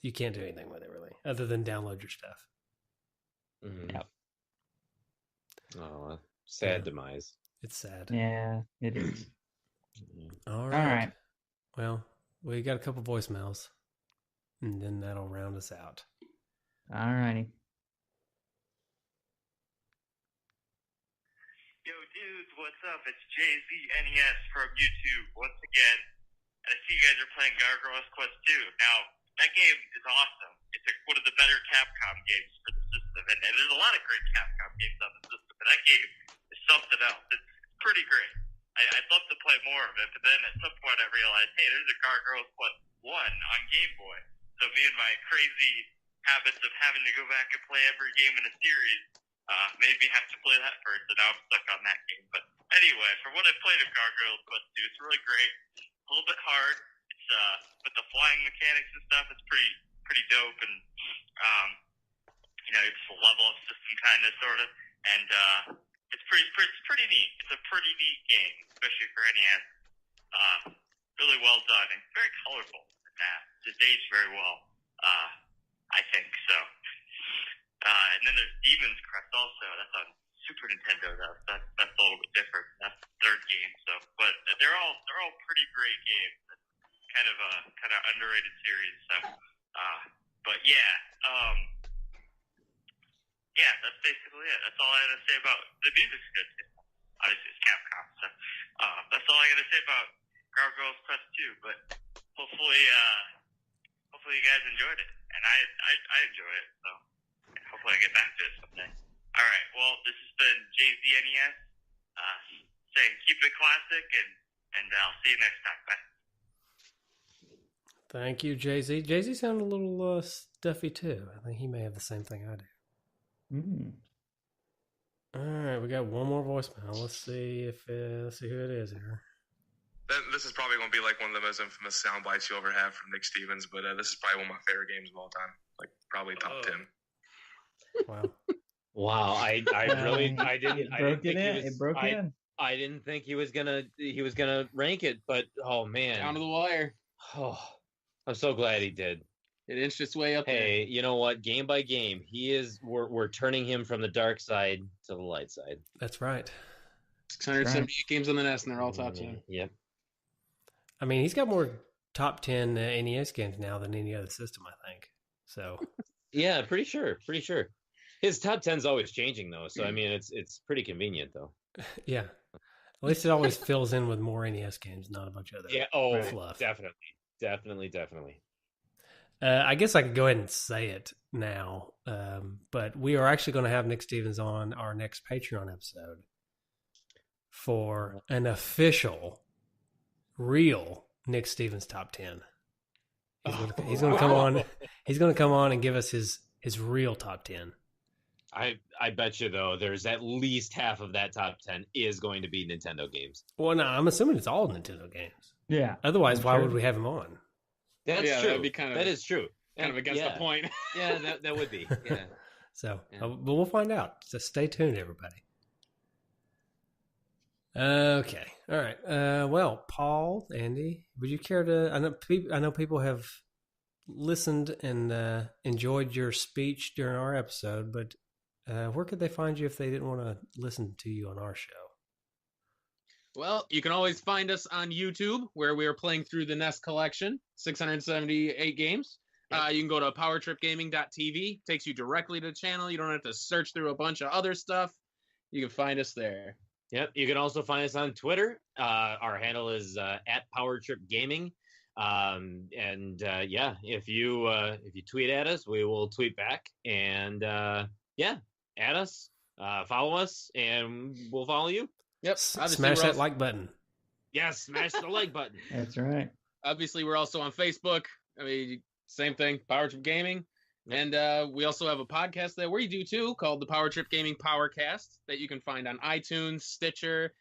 you can't do anything with it really, other than download your stuff. Mhm. Yep. Oh, sad Yeah. demise. It's sad. Yeah, it is. All All right. Well, we got a couple voicemails, and then that'll round us out. All righty. Yo, dudes, what's up? It's JZNES from YouTube once again. And I see you guys are playing Gargoyle's Quest 2. Now, that game is awesome. It's one of the better Capcom games for the system. And there's a lot of great Capcom games on the system, but that game is something else. It's pretty great. I'd love to play more of it, but then at some point I realized, hey, there's a Gargoyle's Quest 1 on Game Boy. So me and my crazy habits of having to go back and play every game in a series made me have to play that first, and now I'm stuck on that game. But anyway, from what I played of Gargoyle's Quest 2, it's really great. A little bit hard. It's but the flying mechanics and stuff, it's pretty dope, and it's a level up system kind of sort of, and it's pretty neat. It's a pretty neat game, especially for NES. Really well done and very colorful. It's aged very well, I think so. And then there's Demon's Crest also. That's on Super Nintendo though. That's a little bit different. That's the third game. So, but they're all pretty great games. Kind of underrated series. So, but yeah, that's basically it. That's all I had to say about the music's good too. Obviously, it's Capcom. So, that's all I got to say about Gargoyle's Quest 2. But hopefully you guys enjoyed it, and I enjoy it. So. Hopefully I get back to it someday. All right. Well, this has been JZNES saying keep it classic, and I'll see you next time. Bye. Thank you, Jay-Z. Jay-Z sounded a little stuffy too. I think he may have the same thing I do. All right, we got one more voicemail. Let's see who it is here. This is probably going to be like one of the most infamous sound bites you'll ever have from Nick Stevens, but this is probably one of my favorite games of all time. Like probably top 10. Wow. Wow, I didn't think he was gonna rank it, but oh man, Down to the wire. Oh, I'm so glad he did. It inched its way up there. Hey, you know what? Game by game, we're turning him from the dark side to the light side. That's right. 678 games on the NES, and they're all top 10. Yep. I mean, he's got more top 10 NES games now than any other system, I think. So. Yeah, pretty sure. His top 10's always changing though, so I mean it's pretty convenient though. Yeah. At least it always fills in with more NES games, not a bunch of other fluff. Definitely. I guess I could go ahead and say it now, but we are actually going to have Nick Stevens on our next Patreon episode for an official, real Nick Stevens top 10. He's going to come on. He's going to come on and give us his real top 10. I bet you though, there's at least half of that top 10 is going to be Nintendo games. Well, no, I'm assuming it's all Nintendo games. Yeah. Otherwise, why would we have him on? That's true. That would be that is true. Kind of against the point. Yeah, that would be. Yeah. So, but we'll find out. So stay tuned, everybody. Okay. All right. Well, Paul, Andy, would you care to? I know people have listened and enjoyed your speech during our episode, but where could they find you if they didn't want to listen to you on our show? Well, you can always find us on YouTube, where we are playing through the NES collection, 678 games. Yep. You can go to powertripgaming.tv. Takes you directly to the channel. You don't have to search through a bunch of other stuff. You can find us there. Yep. You can also find us on Twitter. Our handle is at PowerTripGaming. Yeah, if you tweet at us, we will tweet back. And add us, follow us, and we'll follow you. Yep. Smash that like button. Yes, smash the like button. That's right. Obviously, we're also on Facebook. I mean, same thing, Power Trip Gaming. And we also have a podcast that we do too, called the Power Trip Gaming Powercast, that you can find on iTunes, Stitcher,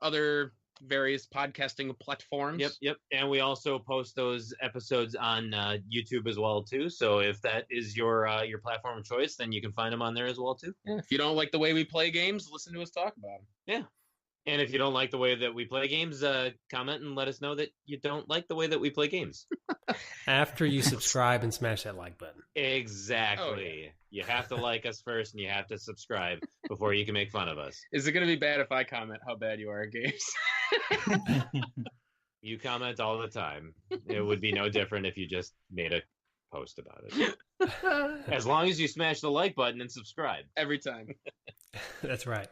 other various podcasting platforms. Yep. And we also post those episodes on YouTube as well too. So if that is your platform of choice, then you can find them on there as well too. Yeah, if you don't like the way we play games, listen to us talk about them. Yeah. And if you don't like the way that we play games, comment and let us know that you don't like the way that we play games. After you subscribe and smash that like button. Exactly. Oh, yeah. You have to like us first and you have to subscribe before you can make fun of us. Is it going to be bad if I comment how bad you are at games? You comment all the time. It would be no different if you just made a post about it. As long as you smash the like button and subscribe. Every time. That's right.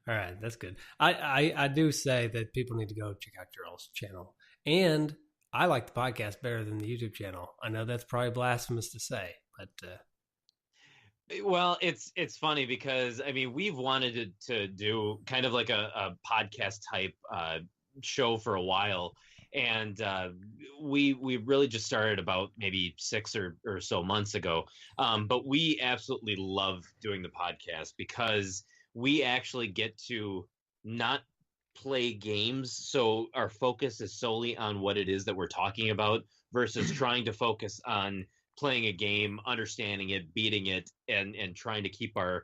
All right, that's good. I do say that people need to go check out your all's channel. And I like the podcast better than the YouTube channel. I know that's probably blasphemous to say, but well, it's funny because I mean we've wanted to do kind of like a podcast type show for a while, and we really just started about maybe 6 or so months ago. But we absolutely love doing the podcast because we actually get to not play games, so our focus is solely on what it is that we're talking about versus trying to focus on playing a game, understanding it, beating it, and trying to keep our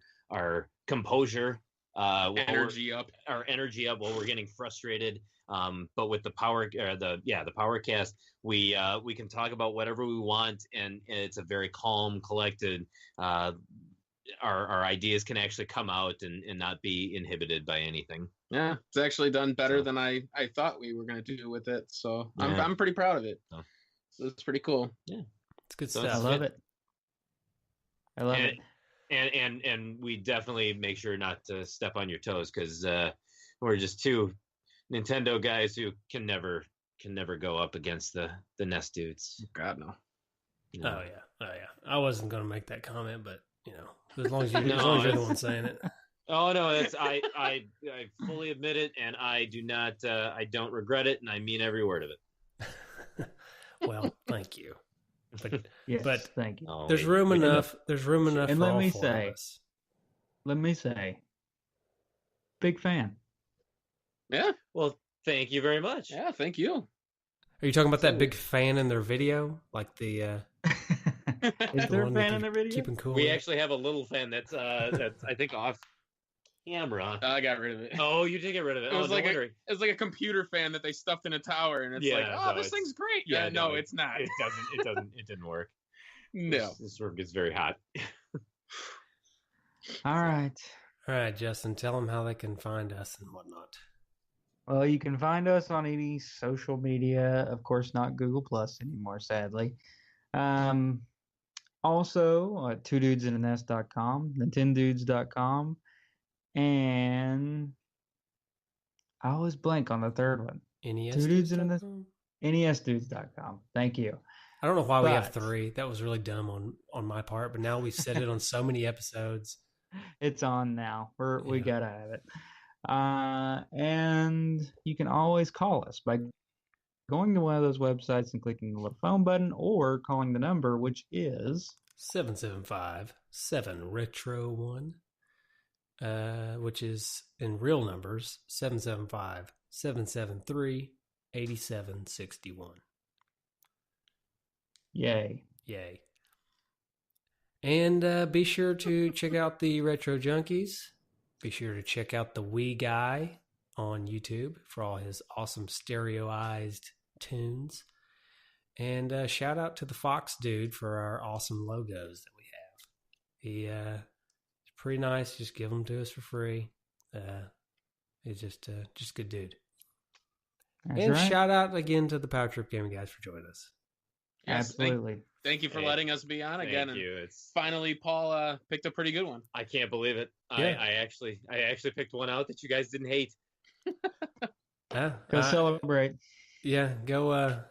composure, Energy up. our energy up while we're getting frustrated. But with the Powercast, we can talk about whatever we want, and it's a very calm, collected. Our ideas can actually come out and not be inhibited by anything. Yeah, it's actually done better than I thought we were going to do with it. So I'm pretty proud of it. So it's pretty cool. Yeah, it's good So stuff. I love it. I love it. And we definitely make sure not to step on your toes because we're just two Nintendo guys who can never go up against the NES dudes. God no. You know? Oh yeah. I wasn't going to make that comment, but you know, as long as you're the one saying it. Oh no, that's I fully admit it, and I do not I don't regret it, and I mean every word of it. Well, thank you. Yes, thank you. Oh, There's room enough. There's room enough. And for let all me four say- of us. Let me say, big fan. Yeah. Well, thank you very much. Yeah. Thank you. Are you talking about that big fan in their video, like the? Is the there a one that fan they're in the video? Keeping cool. We actually have a little fan that's I think off camera. I got rid of it. Oh, you did get rid of it. It was no like wonder. it's like a computer fan that they stuffed in a tower, and it's like, Yeah, oh, no, this it's- thing's great. yeah, no, no, it's not. It didn't work. No. This work gets very hot. All right. All right, Justin, tell them how they can find us and whatnot. Well, you can find us on any social media. Of course, not Google Plus anymore, sadly. Also at twodudesandannest.com, nintendudes.com, and I always blank on the third one. NES. Two dudes in a nest. NESdudes.com. Thank you. I don't know why we have But- 3. That was really dumb on my part, but now we've said it on so many episodes. It's on now. We Yeah. gotta have it. And you can always call us by going to one of those websites and clicking the little phone button or calling the number, which is 775-7-RETRO-1, which is in real numbers 775-773-8761. yay. Yay. And be sure to check out the Retro Junkies. Be sure to check out the Wee Guy on YouTube for all his awesome stereoized tunes. And shout out to the Fox dude for our awesome logos that we have. He's pretty nice. Just give them to us for free. He's just a good dude. That's and right. shout out again to the Power Trip Gaming guys for joining us. Yes, Absolutely. Thank you for Hey, letting us be on again. Thank you. It's Finally, Paul picked a pretty good one. I can't believe it. Yeah. I actually picked one out that you guys didn't hate. Go celebrate. Yeah, go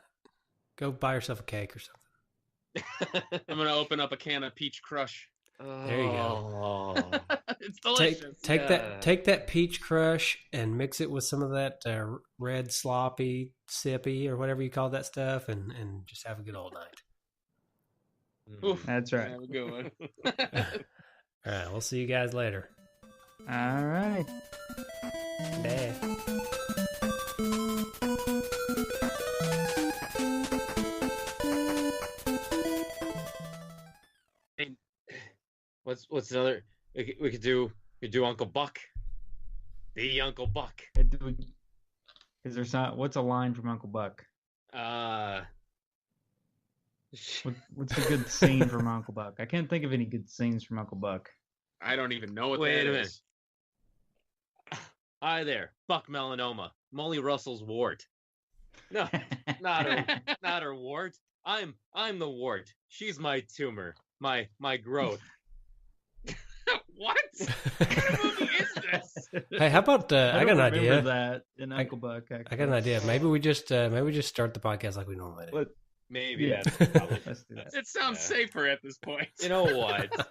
buy yourself a cake or something. I'm gonna open up a can of Peach Crush. There you go. Oh. It's delicious. Take that peach crush and mix it with some of that red sloppy sippy or whatever you call that stuff, and just have a good old night. Oof, That's right. have a good one. All right, we'll see you guys later. All right. Bye. What's another? We could do Uncle Buck, the Uncle Buck. Is there some? What's a line from Uncle Buck? What's a good scene from Uncle Buck? I can't think of any good scenes from Uncle Buck. I don't even know what Wait that a minute. is. Hi there, Buck melanoma, Molly Russell's wart. No, not her wart. I'm the wart. She's my tumor, my growth. What? What kind of movie is this? Hey, how about I got an remember idea. that in Uncle Buck. Actually. I got an idea. Maybe we just start the podcast like we normally do. Maybe Yeah. that's probably. Let's do that. It sounds Yeah. safer at this point. You know what?